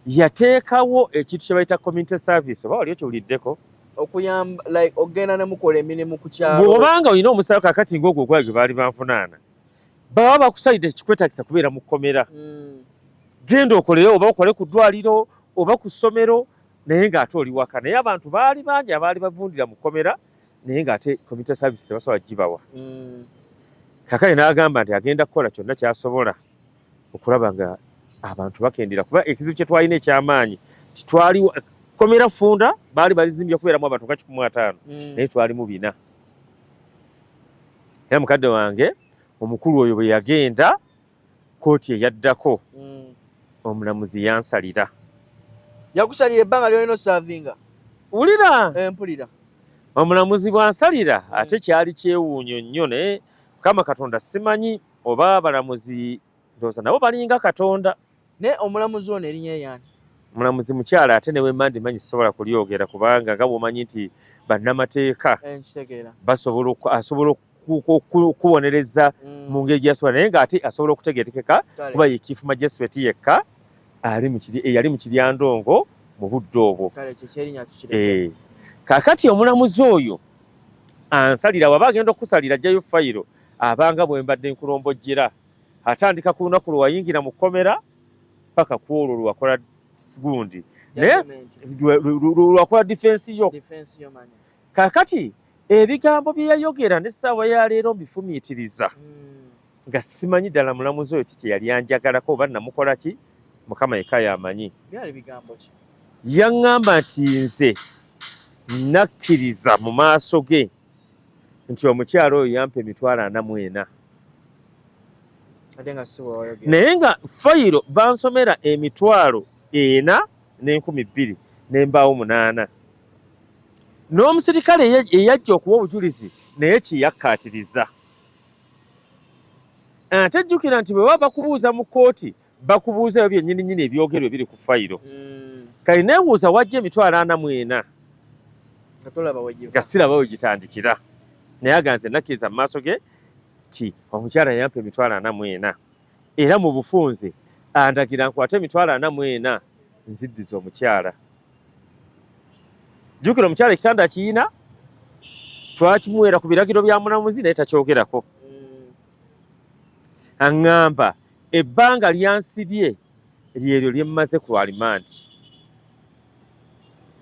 yateekawo ekintu kye bayita community service oba waliyo kiwuliddeko okuyamba like ogenda ne mukola emirimu ku kyalo bw'obanga olina omusawo kakati ng'ogwo ogwagwe baali banvunaana baba bakusalidde kikwetagisa kubeera mu kkomera genda okoleyo oba okole ku ddwaliro oba ku ssomero naye ng'ate oli waka naye abantu baali bangi abaali bavundira mu kkomera naye ng'ate community service tebasobola gibawa kakale n'agamba nti agenda kukola kyonna ky'asobola okulaba nga abantu bakendera kuba ekizibu kye twalina eky'amaanyi titwali komera Funda baali balizimbye kubeeramu abantu nga 15 naye twalimu 4 era mukadde wange omukulu oyo bwe yagenda kooti eyaddako omulamuzi yansalira yakusalira ebbanga lyolina savinga wulira mpulira omulamuzi bwansalira ate kyali kyewuunyo nnyo naye Mukama Katonda simanyi oba abalamuzi ndowooza nabo balinga Katonda ne omulamuzi ono erinnya yani omulamuzi mukyala ate newe mandi manyi sobola kulyogera kubanga nga bw'omanyi nti bannamateeka asobola okubonereza mu ngeri gyasobola naye ng'ate asobola okutegeerekeka kuba ye chief magistrate yekka eyali mu Kiryandongo mu budde obwo kaakati omulamuzi oyo ansalira waba agenda okusalira ajjayo fayiro abanga bwe mbadde nkulombojjera atandika ku lunaku lwe wayingira mu kkomera paka ku olwo lwakola gundi naye lwakola defense yo kaakati ebigambo bye yayogera n'essaawa ya leero mbifumiitiriza nga simanyi ddala mulamuzi oyo kiki yali yanjagalako oba namukola ki Mukama yekka y'amanyi yaŋŋamba nti nze nakkiriza mu maaso ge nti omukyalo oyo yampa emitwalo 44 naye nga fayiro bansomera emitwalo 4,200 n'embaawo 8 n'omusirikale eyajja okuwa obujulizi naye kyeyakkaatiriza ate jjukira nti bwe baba bakubuuza mu kkooti bakubuuzayo byennyini ebyogerwa biri ku fayiro kale neebuuza wajja emitwalo 44 nga siraba we gitandikira naye aganze nakkiriza mu maaso ge ti omukyala yampa emitwalo 44 era mu bufunze andagira nkwate emitwalo 44 nziddiza omukyala jjukira omukyala ekitanda kiyina twakimuweera ku biragiro bya mulamuzi naye takyogerako aŋŋamba ebbanga lyansibye lyeryo lye mmaze ku alimandi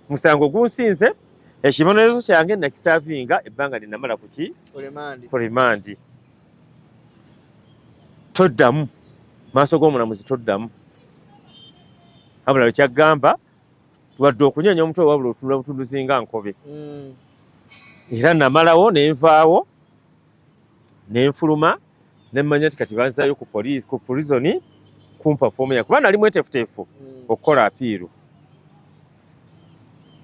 musango gunsinze ekibonerezo kyange nakisaavinga ebbanga linamala kuki ku rimandi toddamu maaso g'omulamuzi toddamu abula kyaggamba wadde okunyenya omutwe wabula otunula butunduzi nga nkobe era namalawo nenvaawo nenfuluma nemmanya nti kati banzayo ku purizoni kumpa fomu ya kuba nali mwetefuteefu okukola apiiru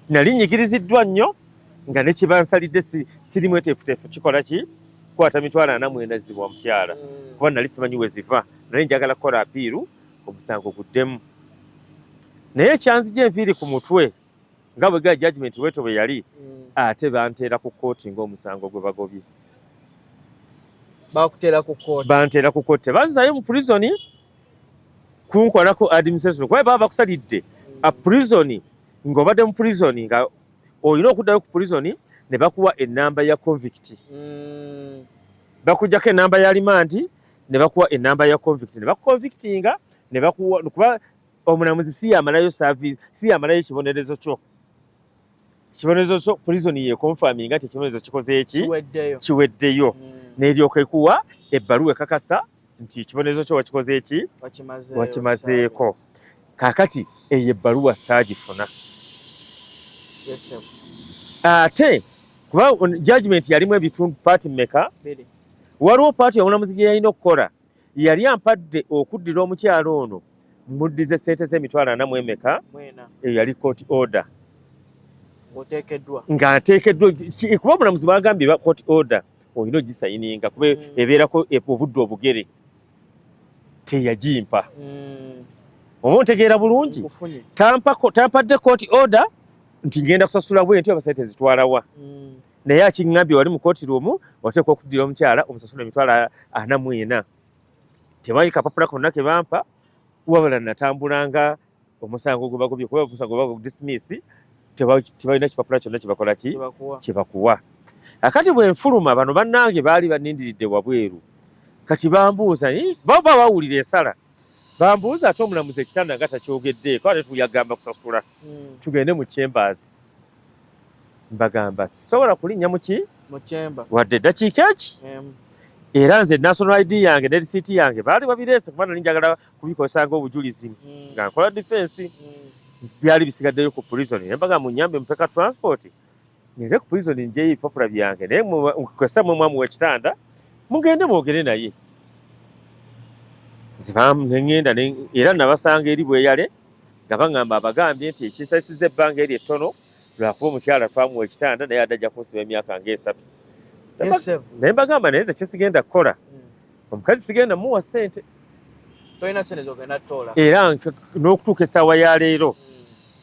nali nyigiriziddwa nnyo nga ne kyebansalidde siri mwetefuteefu kikola ki kwata mitwalo 44 zibwa omukyala kuba nali simanyi we ziva nali njagala kukola apiiru omusango guddemu naye ekyanzija enviiri ku mutwe nga bwe ga judgment weto bwe yali ate banteera ku kkooti ng'omusango gwe bagobye banteera ku kkooti tebanzayo mu purizoni kunkolako administration kuba baba bakusalidde a purizoni ng'obadde mu purizoni nga olina okuddayo ku purizoni ne bakuwa ennamba ya convict bakuggyako ennamba ya limandi ne bakuwa ennamba ya convict ne bakuconvictinga ne bakuwa kuba omulamuzi siyamalayo service siyamalayo ekibonerezo kyo purizoni yekonfaminga nti ekibonerezo kikoze eki kiweddeyo n'eryoka ekuwa ebbaluwa ekakasa nti ekibonerezo kyo wakikoze eki wakimazeeko kaakati eyo ebbaluwa saagifuna ate kuba judgment yalimu ebitundu paati mmeka waliwo paati omulamuzi gye yalina okukola yali ampadde okuddira omukyalo ono muddize ssente z'emitwalo 40 emeka eyo yali court order ng'ateekeddwa kuba omulamuzi bagambye court order olina ogisayininga kuba ebeerako obudde obugere teyagimpa oba ontegeera bulungi tampadde court order nti ngenda kusasula bwenti abasale tezitwalawa naye akiŋŋambye wali mu kooti ruumu oteekwa okuddira omukyala omusasula emitwalo 44 tebayi kapapula konna ke bampa wabula natambulanga omusango gwe bagobye kuba omusango gwe dismiss tebalina kipapula kyonna kyebakola ki kyebakuwa akati bwe nfuluma bano bannange baali banindiridde wabweru kati bambuuza baba bawulira ensala bambuuza ate omulamuzi ekitanda nga takyogeddeeko ate tuyagamba kusasula tugende mu chambers mbagamba sobola kulinnya muki wadde eddakiika eki era nze national ID yange ne risiiti yange baali babireese kuba nali njagala kubikozesa ng'obujulizi nga nkola defense byali bisigaddeyo ku purizoni naye mbaga munyambe mupeka transport ngende ku purizoni njeyo ebipapula byange naye mukozesa mwe mwamuwa ekitanda mugende mwogere naye neŋŋenda era nabasanga eri bweyale nga baŋŋamba abagambye nti ekinsasizza ebbanga eri ettono lwakuba omukyala twamuwa ekitanda naye adajja kunsiba emyaka nga 3 naye mbagamba naye nze kyesigenda kukola omukazi sigenda muwa ssente era n'okutuuka essaawa ya leero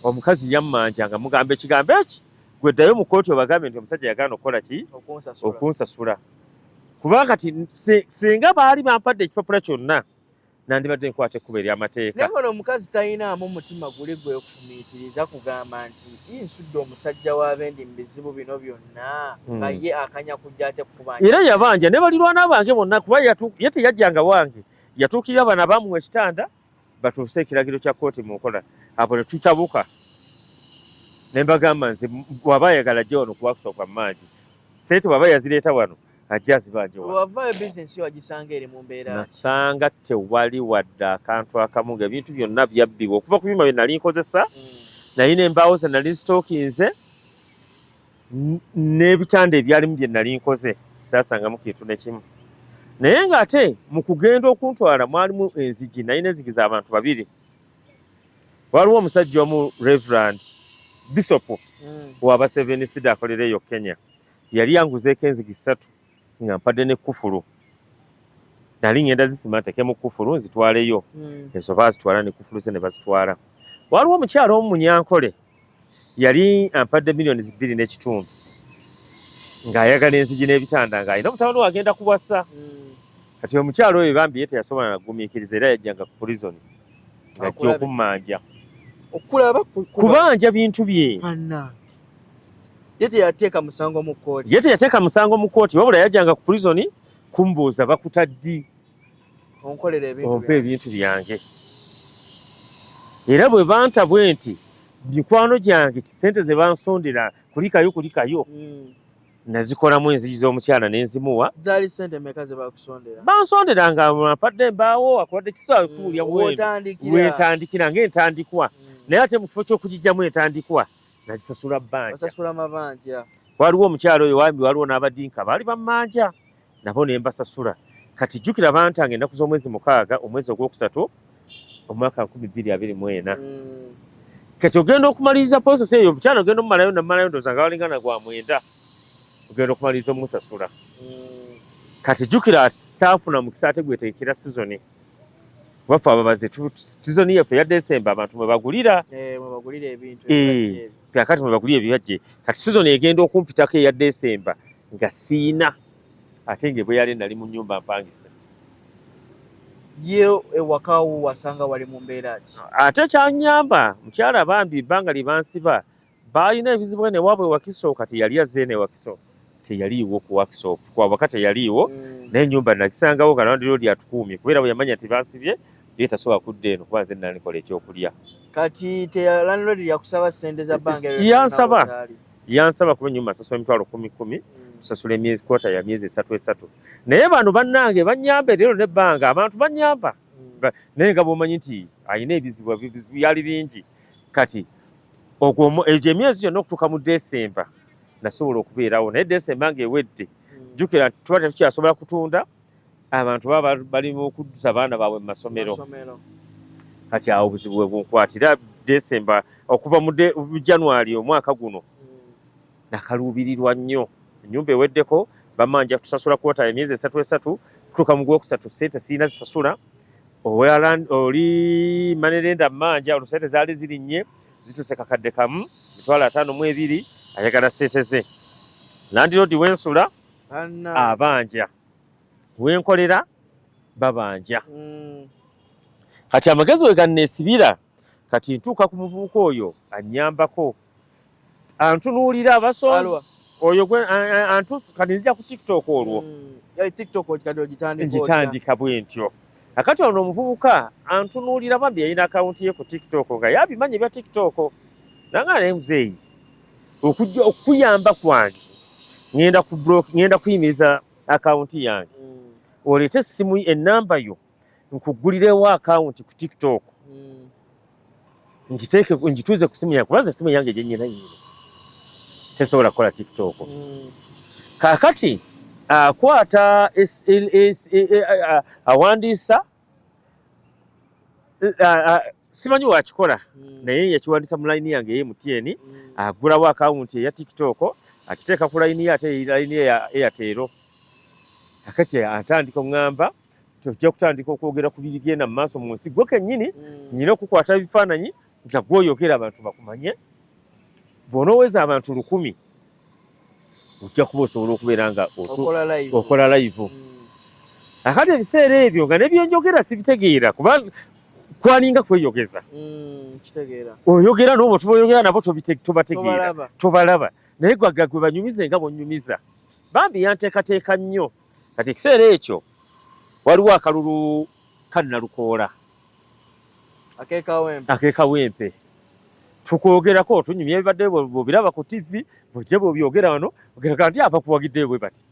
omukazi yammanja nga mugamba ekigambo eki gwe ddayo mu kooti obagambe nti omusajja yagaana okukola ki okunsasula kubanga ti singa baali bampadde ekipapula kyonna nandibadde nkwata ekkubo ery'amateeka naye ngono omukazi talinamu omutima guli gwe okufumiitiriza kugamba nti nsudde omusajja w'abendi mu bizibu bino byonna nga ye akanya kujja ate kukubanja era yabanja ne balirwana bange bonna kuba ye teyajjanga wange yatuukirira bano abamuwa ekitanda batuuse ekiragiro kya kooti mu nkola abo ne tutabuka ne mbagamba nze waba ayagala ajja wano kuwakusooka mu maanyi sente waba yazireeta wano ajja azibanje wano wavaayo bizinesi wagisanga eri mu mbeera nasanga tewali wadde akantu akamu ng'ebintu byonna byabbibwa okuva ku byuma bye nali nkozesa naye n'embaawo ze nali zitookinze n'ebitanda ebyalimu bye nali nkoze saasangamu kintu nekimu naye ng'ate mu kugenda okuntwala mwalimu enzigi naye n'enzigi z'abantu babiri waliwo omusajja omu Reverend Bishop waba Seven Seed akolera eyo Kenya yali yanguzeeko enzigi 3 nga mpadde ne kufulu nali ngenda zisima ntekemu kufulu nzitwaleyo ezo bazitwala ne kufulu ze ne bazitwala. Waliwo omukyalo omu Munyankole yali ampadde milioni 2.5 ng'ayagala enzigi n'ebitanda ng'alina mutabani wagenda kuwasa. Kati omukyalo oyo bambi ye teyasobola nagumiikiriza era yajjanga ku prison ng'ajja okummanja okulaba kubanja bintu bye. Ye teyateeka musango mu kkooti. Ye teyateeka musango mu kkooti wabula yajjanga ku prison kumbuuza bakutaddi onkolera ebintu byange. Era bwe bantabwe nti mikwano gyange sente ze bansondera kulikayo nazikolamu enzigi z'omukyala n'enzimuwa. Zaali sente mmeka ze bakusondera? Bansonderanga ampadde embaawo akodde kisaawe kuwulya wetandikira ng'entandikwa naye ate mu kifo ky'okugijjamu entandikwa nagisasula bbanja. Basasula mabanja. Waliwo omukyalo oyo wambi waliwo n'abadinka baali bammanja nabo ne mbasasula. Kati jjukira bantange ennaku z'omwezi 6 omwezi ogwokusatu omwaka 2024. Kati ogenda okumaliriza process eyo omukyala ogenda omumalayo ndooza nga walingana gwa 9 ogenda okumaliriza omusasula. Kati jjukira saafuna mukisa ate gweteekera sizoni. Baffe ababaze sizoni yaffe ya December abantu mwe bagulira ebintu kakati mwe bagulira ebibajje. Kati sizoni egenda okumpitako eya December nga siina ate nge bwe yali nali mu nnyumba mpangise. Ye ewakawo wasanga wali mu mbeera ki? Ate kyanyamba mukyala bambi ebbanga lye bansiba baalina ebizibu ne waabwe Wakiso kati yali azze ne Wakiso teyaliiwo ku Wakiso kwa wakati teyaliiwo n'ennyumba nagisangawo nga landlord atukuumye kubeera bwe yamanya ati bansibye ye tasobola kudda eno kuba nze nali nkola ekyokulya. Kati landlord yakusaba ssente za bbanga yansaba kuba ennyumba nsasula $10,000 tusasula emyezi kwota ya myezi 3 naye bano bannange bannyamba leero n'ebbanga abantu bannyamba naye nga bw'omanyi nti alina ebizibu byali bingi. Kati egyo emyezi yonna okutuuka mu December nasobola okubeerawo naye December ng'ewedde jjukira tuba tetukyasobola kutunda abantu baba bali mu kuddusa abaana baabwe mu masomero. Kati awo obuzibu bwe bunkwatira December okuva mu January omwaka guno nakaluubirirwa nnyo. Ennyumba eweddeko bamanja tusasula kwota ya myezi 3 kutuuka mu Gwokusatu ssente siina zisasula oli manerenda manja olusente zaali zirinnye zituse kakadde kamu $52 ayagala ssente ze. Landlord wensula abanja wenkolera babanja. Kati amagezi we ganneesibira kati ntuuka ku muvubuka oyo annyambako antunuulira abasonzi oyo gwe antu kati nzija ku TikTok olwo TikTok kati ogitandika bwe ntyo. Akati ono omuvubuka antunuulira bambi yalina akawunti ye ku TikTok nga yabimanye bya TikTok nanga naye muzeeyi okuyamba kwange ngenda kuyimiriza akawunti yange oleete essimu ennamba yo nkugulirewo akawunti ku TikTok njituuze ku simu yange kubaza essimu yange gye nnyina nyina tesobola kukola TikTok. Kaakati akwata awandiisa simanyi wakikola naye yakiwandiisa mu layini yange MTN agulawo akawunti eya TikTok akiteeka ku layini ye ate layini ya Airtel. Kakati atandika oŋŋamba tujja kutandika okwogera ku birigenda mu maaso mu nsi gwe kennyini nnyina okukwata ebifaananyi nga gw'oyogera abantu bakumanye. Bw'onooweza abantu 1,000 ojja kuba osobola okubeera nga okola live. Akati ebiseera ebyo nga nebyenjogera sibitegeera kuba kwalinga kweyogeza oyogera n'obo tubayogera nabo tobategeera tobalaba naye gwe banyumize nga bonyumiza. Bambi yanteekateeka nnyo. Kati ekiseera ekyo waliwo akalulu kannalukoola akeekawempe tukwogerako tunyumya ebibadde bw'obiraba ku TV bw'ojja bw'obyogera wano ogeraga nti bakuwagiddeyo bwe bati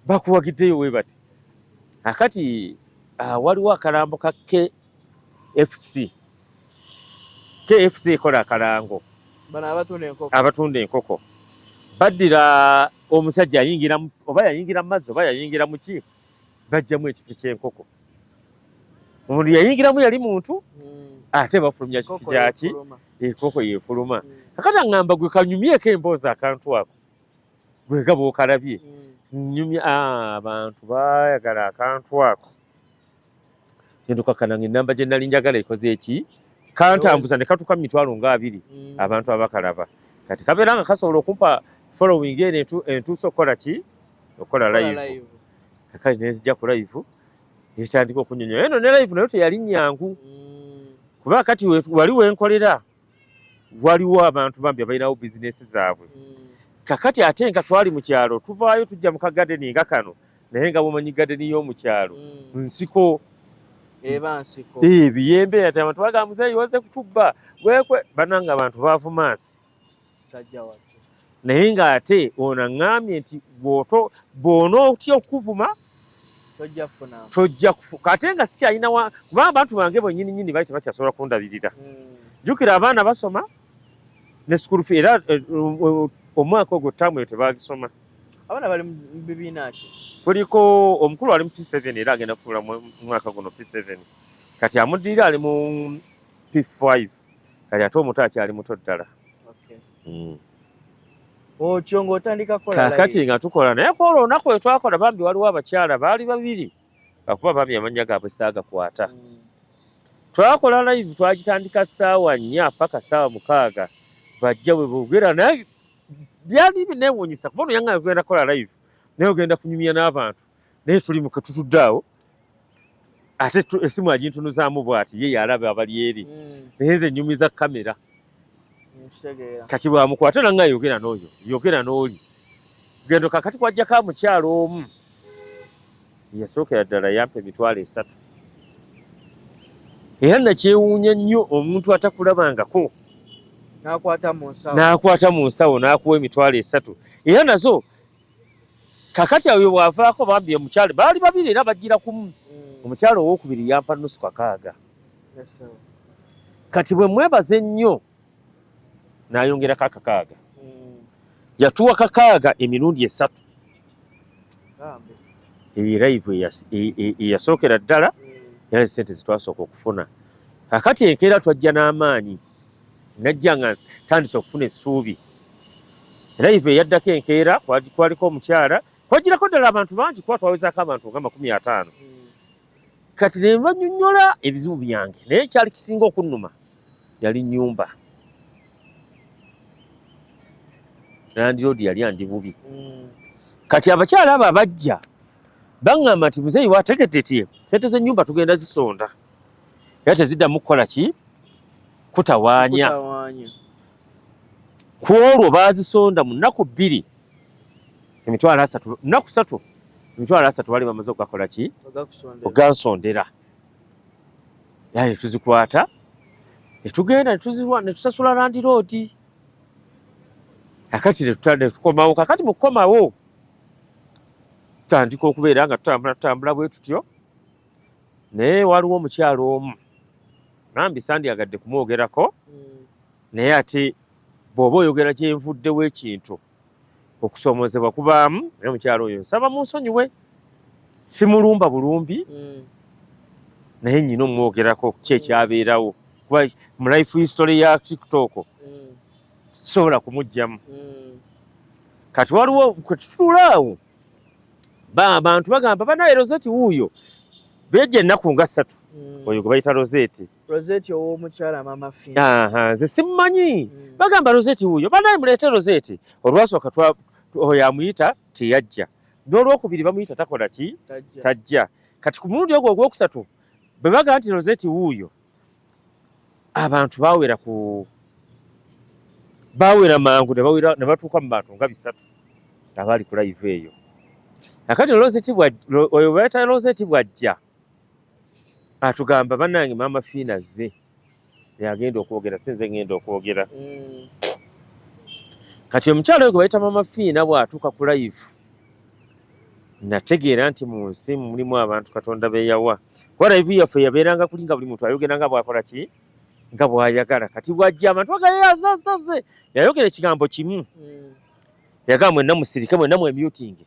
bakuwagiddeyo bwe bati. Akati waliwo akalambo ka KFC ekola akalango abatunda enkoko baddira omusajja ayingira oba yayingira mu mazzi oba yayingira mu ki bajjamu ekifi ky'enkoko. Omuntu yayingiramu yali muntu ate bafulumya kifi kyaki enkoko yeefuluma. Kakati aŋŋamba gwe kanyumyeko emboozi akantu ako gwe nga bw'okalabye nyumya abantu baayagala akantu ako ngenduka kanange namba gye nali njagala ekoze eki kantambuza ne katuka mitwalo nga 2 abantu abakalaba kati kabeera nga kasobola okumpa following entuusa okukola ki okukola live kakati nenzijja ku live etandika okunyonyola eno ne live nayo teyali nyangu kuba kati wali wenkolera waliwo abantu bambi abalinawo bizinesi zaabwe kakati ate nga twali mu kyalo tuvaayo tujja mu kagadeni nga kano naye nga bwomanyi gadeni y'omu kyalo nsiko ebiyembe ate abantu bagamba muzeeyi waze kutubba wekwe bananga abantu baavu maasi naye ng'ate ono aŋŋambye nti bw'onootya okuvuma tojja kufuka ate nga sikyalina kuba abantu bange bwennyininyini bali tebakyasobola kundabirira jjukira abaana basoma ne school fee era omwaka ogwo ttaamu eyo tebagisoma abaana bali mu bibiina ki kuliko omukulu ali mu P7 era agenda kufuula mu mwaka guno P7 kati amuddirira ali mu P5 kati ate omuto akyali muto ddala otyo ng'otandika kola kakati nga tukola naye kwolwo olunaku lwe twakola bambi waliwo abakyala baali 2 akuba bambi amannya gaabwe saagakwata twakola live twagitandika ssaawa 4 paka ssaawa 6 bajja bwe boogera naye byali bineewuunyisa kuba ono yanga ogenda kola live naye ogenda kunyumya n'abantu naye tuli mu ketutudde awo ate essimu agintunuzaamu bw'ati ye yalaba abali eri naye nze nnyumiza kamera kati bwamukwata nanga yogera n'oyo yogera n'oli gendo kakati kwajjako amukyalo omu yasookera ddala yampa emitwalo 3 era nakyewuunya nnyo omuntu atakulabangako n'akwata mu nsawo n'akuwa emitwalo 3 era nazo kakati awo bwavaako bambi omukyalo baali 2 era bajjira kumu omukyalo owookubiri yampa nusu 6 kati bwe mwebaze nnyo n'ayongerako 6 yatuwa 6 emirundi 3 live eyasookera ddala era sente zitwasooka okufuna kakati enkeera twajja n'amaanyi najja nga tandise okufuna essuubi live eyaddako enkeera kwaliko omukyala kwagirako ddala abantu bangi kuba twawezaako abantu nga 50 kati ne banyonnyola ebizibu byange naye ekyali kisinga okunnuma yali nnyumba landiroodi yali andi bubi kati abakyala abo abajja baŋŋamba nti muzeeyi wategedde ti sente z'ennyumba tugenda zisonda era teziddamu kukola ki kutawaanya ku olwo baazisonda mu nnaku 2 emitwalo 3 nnaku 3 emitwalo 3 bali bamaze okugakola ki ogansondera yaye tuzikwata netugenda netusasula landiroodi akati netukomawo kakati mu kukomawo tutandika okubeera nga tutambula bwe tutyo naye waliwo omukyalo omu nambi sandyagadde kumwogerako naye ate bw'oba oyogera gyenvuddewo ekintu okusoomozebwa kubaamu naye omukyalo oyo nsaba munsonyiwe simulumba bulumbi naye nnyina omwogerako ki ekyabeerawo kuba mu life history ya TikTok sisobola kumugjamu kati waliwo kwetutuulaawo abantu bagamba banaye Rosette wuuyo bejja ennaku nga 3 oyo gwe bayita Rosette ow'omukyala Mama Fina nze simumanyi bagamba Rosette wuuyo banaye muleete Rosette olwasooka oyo amuyita teyajja n'olwokubiri bamuyita takola ki tajja kati ku mulundi ogwo ogwokusatu bwe bagamba nti Rosette wuuyo abantu baawera mangu ne batuuka mu bantu nga 3 abaali ku live eyo akati oyo bayita Rosette bwajja atugamba bannange Mama Fina azze yagenda okwogera sinze ngenda okwogera kati omukyalo oyo gwe bayita Mama Fina bw'atuuka ku live nategeera nti mu nsi mulimu abantu Katonda beeyawa kuba live yaffe yabeeranga kuli nga buli muntu ayogera nga bw'akola ki nga bw'ayagala kati bw'ajja abantu bagayazazaze yayogera ekigambo kimu yagamba mwenna musirike mwenna mwemyutinge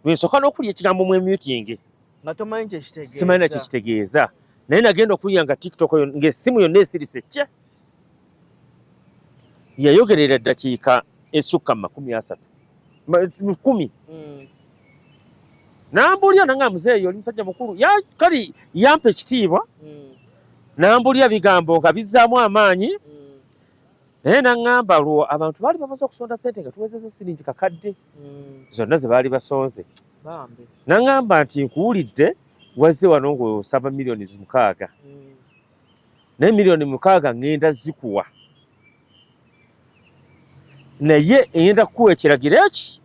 lwensooka n'okulya ekigambo mwemyutinge nga tomanyi kyekitegeeza simanyi kyekitegeeza naye nagenda okulya nga TikTok ng'essimu yonna esirise kye yayogerera eddakiika esukka 10 10 Nambulya nanga muzeeyo oli musajja mukulu kali yampa ekitiibwa nambulya bigambo nga bizzaamu amaanyi naye naŋŋamba lwo abantu baali bamaze okusonda ssente nga tuwezezza siringi kakadde zonna ze baali basonze naŋŋamba nti nkuwulidde wazze wano ng'osaba miliyoni 6 naye miliyoni 6 ŋŋenda zikuwa naye ngenda kukuwa ekiragiro eki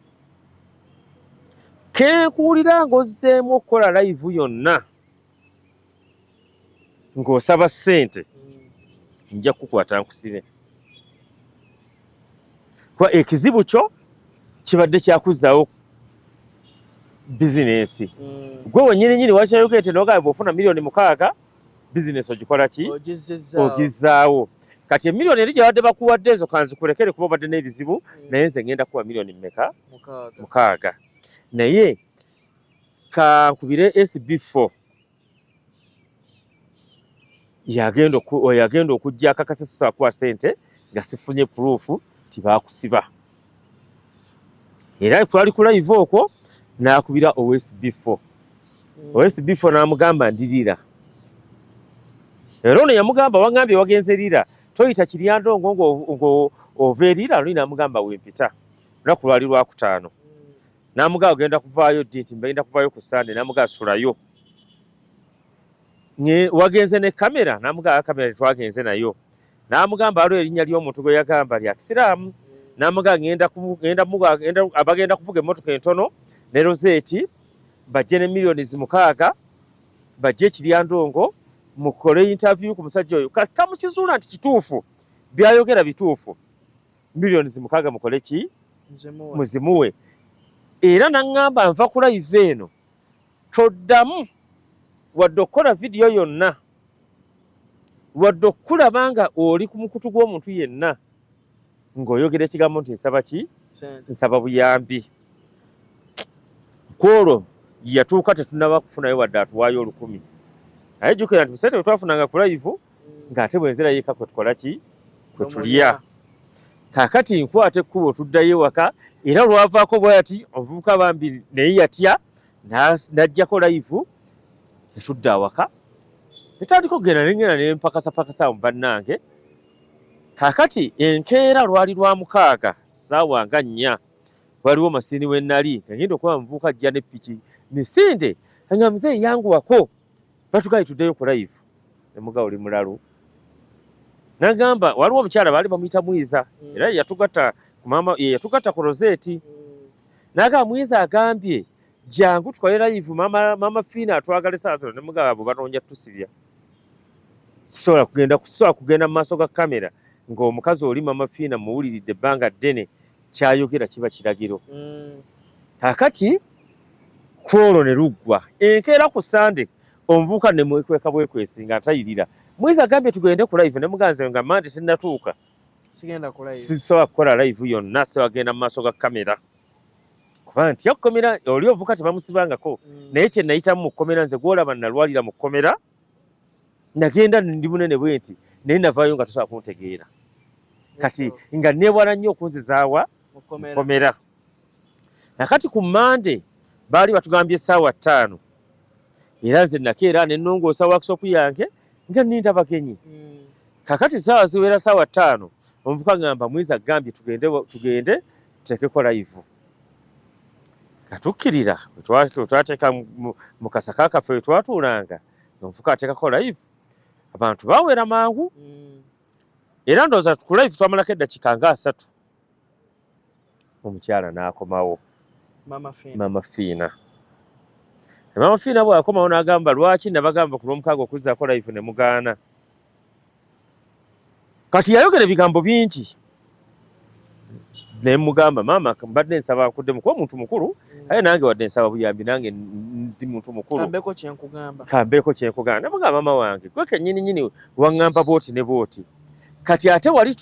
kenkuwulira ng'ozzeemu okukola live yonna ng'osaba ssente nja kukukwata nkusibe kuba ekizibu kyo kibadde kyakuzzaawo bizinensi gwe wennyininyini wakyayogete nogaa bw'ofuna miliyoni 6 bizinensi ogikola ki ogizzaawo kati emiliyoni eri gyabadde bakuwadde ezo kanzikulekere kuba obadde n'ebizibu naye nze ngenda kuwa miliyoni 6 naye kankubire SB4 yagenda okujja akakasasusa akuwa ssente nga sifunye puruufu tibakusiba era twali ku live okwo n'akubira OSB4 OSB4 n'amugamba ndirira era ono yamugamba wangambye wagenze erira toyita Kiryandongo ng'ova erira luli n'amugamba wempita lunaku lwali Lwakutaano n'amugamba ogenda kuvaayo ddi nti mbagenda kuvaayo ku Sande n'amugamba sulayo wagenze ne kamera n'amugamba kamera twagenze nayo n'amugamba waliwo erinnya ly'omuntu gwe yagamba lya Kisiraamu n'amugamba abagenda kuvuga emmotoka entono ne Roseeti bajje ne miliyoni 6 bajje Kiryandongo mukole interview ku musajja oyo kasita mukizuula nti kituufu byayogera bituufu miliyoni 6 mukole ki muzimuwe era naŋŋamba nva ku live eno toddamu wadde okukola vidiyo yonna wadde okulaba nga oli ku mukutu gw'omuntu yenna ng'oyogera ekigambo nti nsaba ki nsaba buyambi kwolwo yatuuka tetunnaba kufunayo wadde atuwaayo 1000 naye jjukira nti musente bwe twafunanga ku live ng'ate bwenzira yeka kwe tukola ki kwe tulya kaakati nkwata ekkubo tuddayo ewaka era lwavaako bw'ati omuvubuka bambi naye yatya n'ajjako live yatudde awaka netandika okugenda nengenda nempakasapakasa mu bannange kaakati enkeera lwali Lwa 6 ssaawa nga 4 waliwo Masini we nnali ngagenda okuba muvubuka ajja ne piki Misinde nga muzeeyi yanguwako batugaye tuddeyo ku live emuga oli mulalu nagamba waliwo omukyala baali bamuyita Mwiza era yatugatta ku Roseeti nagamba Mwiza agambye jangu tukole live mama Fiina atwagala essaawa ne mugamba bo batonja tusibya sisobola kugenda mu maaso ga kamera ng'omukazi oli mama Fiina muwuliridde ebbanga ddene kyayogera kiba kiragiro kakati kwolwo ne luggwa enkeera ku Sande omuvubuka ne mwekweka bwekwesi nga atayirira Mwiza agambye tugende ku live ne muganze nga mande tennatuuka sisobola kukola live yonna sewagenda mu maaso ga kamera kuba nti yakkomera oli ovuka tebamusibangako naye kye nayitamu mu kkomera nze gwolaba nalwalira mu kkomera nagenda ndi munene bwe nti naye navaayo nga tosobola kuntegeera kati nga neewala nnyo okunzizaawa mu kkomera nakati ku Mande baali batugambye essaawa 5 era nze nakeera ne nnongoosa workshop yange nga nninda bagenyi kakati essaawa ziwera ssaawa 5 omuvuka ngamba Mwiza agambye tugende tuteekeko live katukkirira twateeka mu kasaka kaffe we twatuulanga omuvuka ateekako live abantu bawera mangu era ndowooza ku live twamalako eddakiika nga 3 omukyala n'akomawo Mama Fiina Mama Fiina bw'akomawo n'agamba lwaki nabagamba ku Lwomukaaga okuzzaako live ne mugaana kati yayogera ebigambo bingi ne mugamba maama mbadde nsaba nkuddemu kuba omuntu mukulu aye nange wadde nsaba buyambi nange ndi muntu mukulu kambeeko kyenkugamba namugamba maama wange gwe kennyininyini waŋŋamba booti ne booti kati ate wali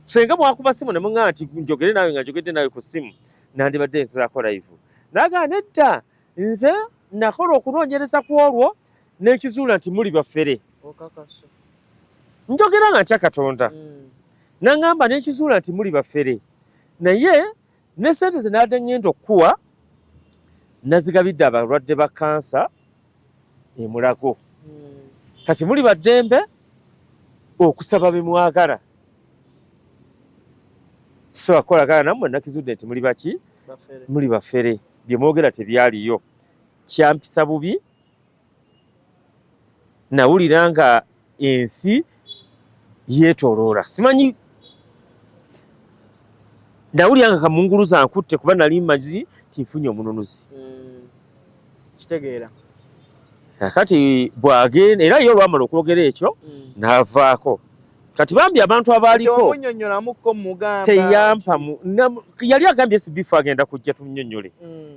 senga mwakuba simu ne muŋŋamba nti njogere naawe nga njogedde naawe ku simu nandibadde nsaako live nagaa nedda nze nakola okunoonyereza ku olwo n'ekizuula nti muli baffere njogera nga ntya Katonda naŋŋamba n'ekizuula nti muli baffere naye ne ssente ze nadde ŋŋenda okukuwa nazigabidde abalwadde ba kansa e Mulago. Kati muli baddembe okusaba bimwagala. So akolagana nammwe nakizudde nti muli baki? Muli bafere. Bye mwogera tebyaliyo. Kyampisa bubi. Nawulira nga ensi yeetooloola. Simanyi nawulira nga kamunguluza nkutte kuba nali mmazi tinfunye omununuzi. Kitegeera. Kati bwagenda era yo olwamala okwogera ekyo n'avaako. Kati bambi abantu abaaliko teyampa yali agambye SB4 agenda kujja tumnyonyole.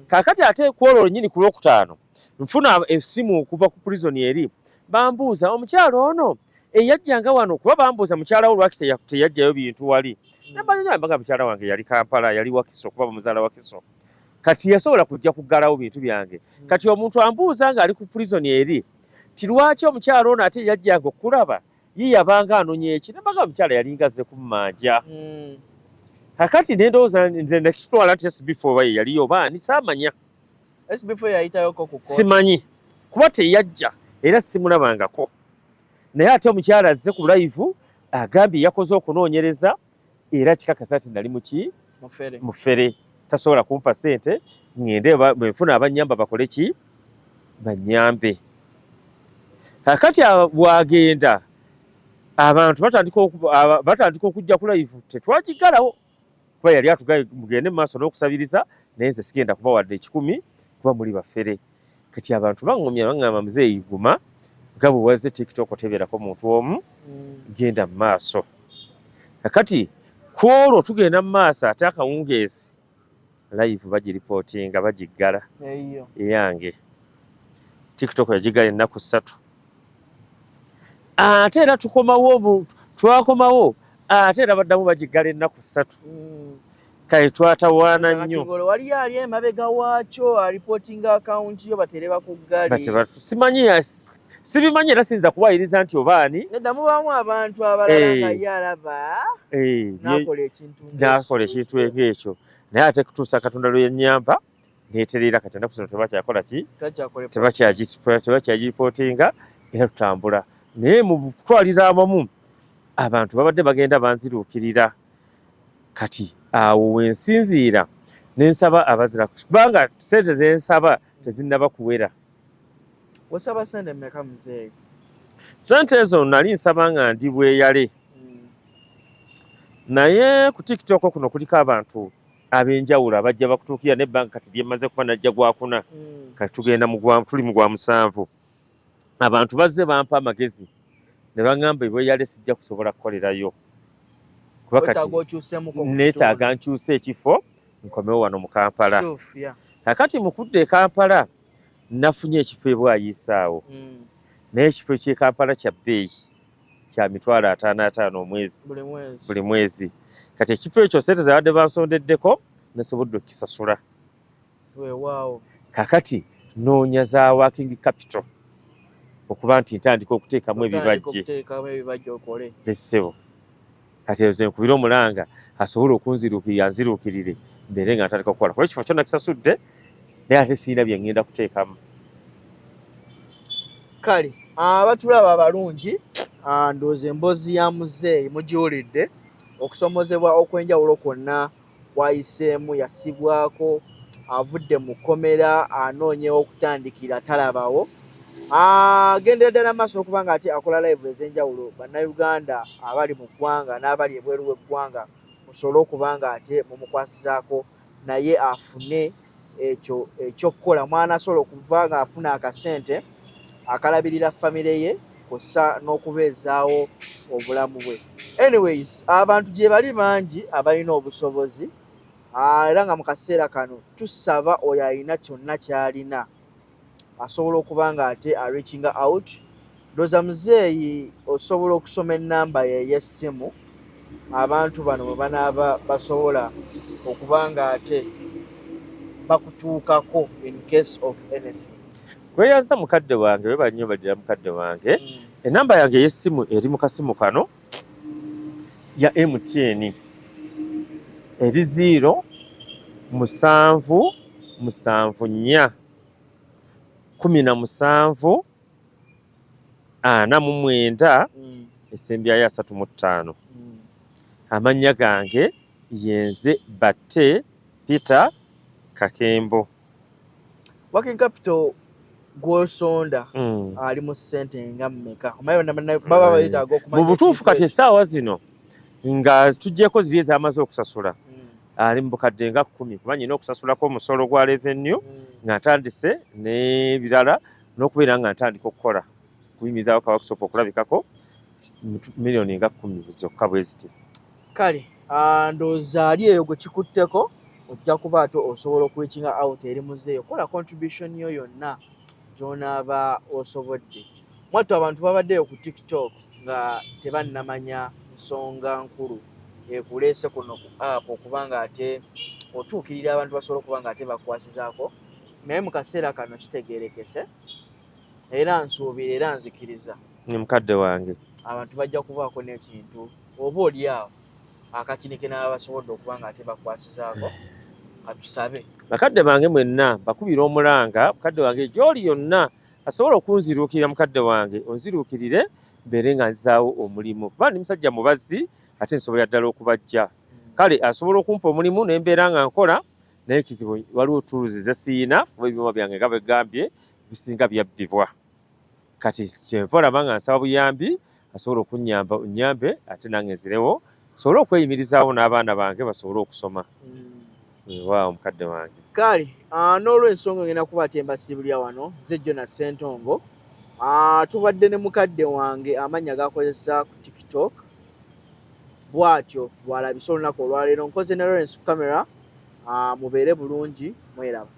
Kaakati ate kwolwo nnyini ku Lwokutaano nfuna essimu okuva ku prison eri bambuuza omukyalo ono eyajjanga wano kuba bambuuza mukyala wo lwaki teyajjayo bintu wali. Nabanyamba mukyala wange yali Kampala yali Wakiso kuba muzaala Wakiso. Kati yasobola kujja kuggalawo bintu byange. Kati omuntu ambuuza nga ali ku prison eri ti lwaki omukyalo ono ate yajjanga okulaba ye yabanga anonye eki nabaga omukyala yalinga azze kummanja. Kakati nendowooza nze nakitwala nti SB4 baye yaliyo baani saamanya. SB4 yayitayoko ku simanyi kuba teyajja era simulabangako. Naye ate omukyala azze ku live agambye yakoze okunoonyereza era kikakasa nti nali muki mufere tasobola kumpa ssente ngende bwenfuna abanyamba bakole ki banyambe. Kakati bwagenda abantu batandika okujja ku live tetwakigalawo kuba yali atugaye mugende mu maaso n'okusabiriza naye nze sigenda kuba wadde 10 kuba muli bafere. Kati abantu bangomya bangamba muzeeyi guma nga bwe wazze TikTok tebeerako muntu omu genda mu maaso. Kakati kwolwo tugenda mu maaso ate akawungeezi live bagiripootinga bagiggala eyange. TikTok yagigala ennaku 3. Ate era twakomawo ate era baddamu bagiggala ennaku 3. Kale twatawaana nnyo. Wali ali emabega waakyo alipootinga akawunti yo batere bakuggali. Sibimanyi era sinza kubayiriza nti obaani. Nedda mubaamu abantu abalala nga ye alaba n'akola ekintu ng'ekyo. Naye ate kutuusa Katonda lwe yannyamba neeterera kati ennaku zino tebakyakola ki? Tebakyagiripootinga era tutambula. Naye mu kutwaliza abamu abantu babadde bagenda banziruukirira. Kati awo wensinziira nensaba abazira kubanga ssente zensaba tezinnaba kuwera. Wasaba ssente mmeka muzeeyi? Ssente ezo nali nsaba nga ndi bweyale. Naye ku TikTok kuno kuliko abantu ab'enjawulo abajja bakutuukira n'ebbanka kati lyemaze kuba najja gwakuna. Kati tugenda tuli mu gwa 7. Abantu bazze bampa amagezi ne baŋŋamba bweyale sijja kusobola kukolerayo. Kuba kati neetaaga nkyuse ekifo nkomewo wano mu Kampala. Kakati mu kudda e Kampala nafunye ekifo ebwayisaawo. Naye ekifo eky'e Kampala kya bbeeyi kya $55 omwezi buli mwezi. Kati ekifo ekyo ssente zabadde bansondeddeko nesobodde okukisasula. Kakati noonya za working capital okuba nti ntandika okuteekamu ebibajje bessebo. Kati ezo nkubira omulanga asobola okunziruukirira nziruukirire mbeere nga ntandika okukola. Kuba ekifo kyo nakisasudde naye ate sirina bye ngenda kuteekamu. Kale abatulaba abalungi ndowooza emboozi ya muzeeyi mugiwulidde. Okusomozebwa okw'enjawulo kwonna kwayiseemu, yasibwako, avudde mu kkomera, anoonyewo okutandikira talabawo. Agendera ddala maaso okuba nga ate akola live ez'enjawulo. Bannayuganda abali mu ggwanga n'abali ebweru w'eggwanga musobole okuba nga ate mumukwasizaako naye afune ekyo ekyokukola. Mwana asobola okuva nga afuna akasente akalabirira famire ye kussa n'okubeezaawo obulamu bwe. Anyways, abantu gye bali bangi abalina obusobozi era nga mu kaseera kano tusaba oyo alina kyonna ky'alina asobola okuba nga ate reaching out. Ndowooza muzeeyi osobola okusoma ennamba ye ey'essimu abantu bano bwe banaaba basobola okuba nga ate bakutuukako in case of anything. Kweyanza mukadde wange weba nnyo badira mukadde wange. Ennamba yange ey'essimu eri mu kasimu kano ya MTN eri 0 7 7 17 49 esembyayo 35. Amannya gange yenze Batte Peter Kakembo. Working Capital gw'osonda ali mu ssente nga mmeka? Omayo baba bayetaaga okumanya mu butuufu kati essaawa zino nga tuggyeko ziri ez'amaze okusasula ali mu bukadde nga 10 kuba nyina okusasulako omusolo gwa revenue nga ntandise n'ebirala n'okubeera nga ntandika okukola kuyimizaawo kawakusopa okulabikako miliyoni nga 10 zokka bwe ziti. Kale ndowooza ali eyo gwe kikutteko ojja kuba ate osobola okureachinga out eri muzeeyo. Kola contribution yo yonna gy'onaaba osobodde. Mwattu abantu babaddeyo ku TikTok nga tebannamanya nsonga nkulu ekuleese kuno ku app okuba nga ate otuukirira abantu basobola okuba nga ate bakwasizaako, naye mu kaseera kano kitegeerekese era nsuubira era nzikiriza ni mukadde wange abantu bajja kubaako n'ekintu oba oli awo akakinike n'aba basobodde okuba nga ate bakwasizaako. Katusabe bakadde bange mwenna bakubira omulanga mukadde wange gy'oli yonna asobola okunziruukirira mukadde wange onziruukirire mbeere nga nzizaawo omulimu kuba ndi musajja mubazzi ate nsobola ddala okubajja. Kale asobola okumpa omulimu ne mbeera nga nkola naye kizibu waliwo tuluzi ze siina kuba ebyuma byange nga bwe gambye bisinga byabbibwa. Kati kyenva olaba nga nsaba buyambi asobola okunnyamba onnyambe ate nange nzirewo nsobole okweyimirizaawo n'abaana bange basobole okusoma. Waawo mukadde wange. Kale n'olw'ensonga ngenda kuba ate mbasibulya wano nze Jonas Ssentongo. Tubadde ne mukadde wange amannya gakozesa ku TikTok bw'atyo bw'alabise olunaku olwaleero. Nkoze ne Lawrence camera mubeere bulungi mweraba.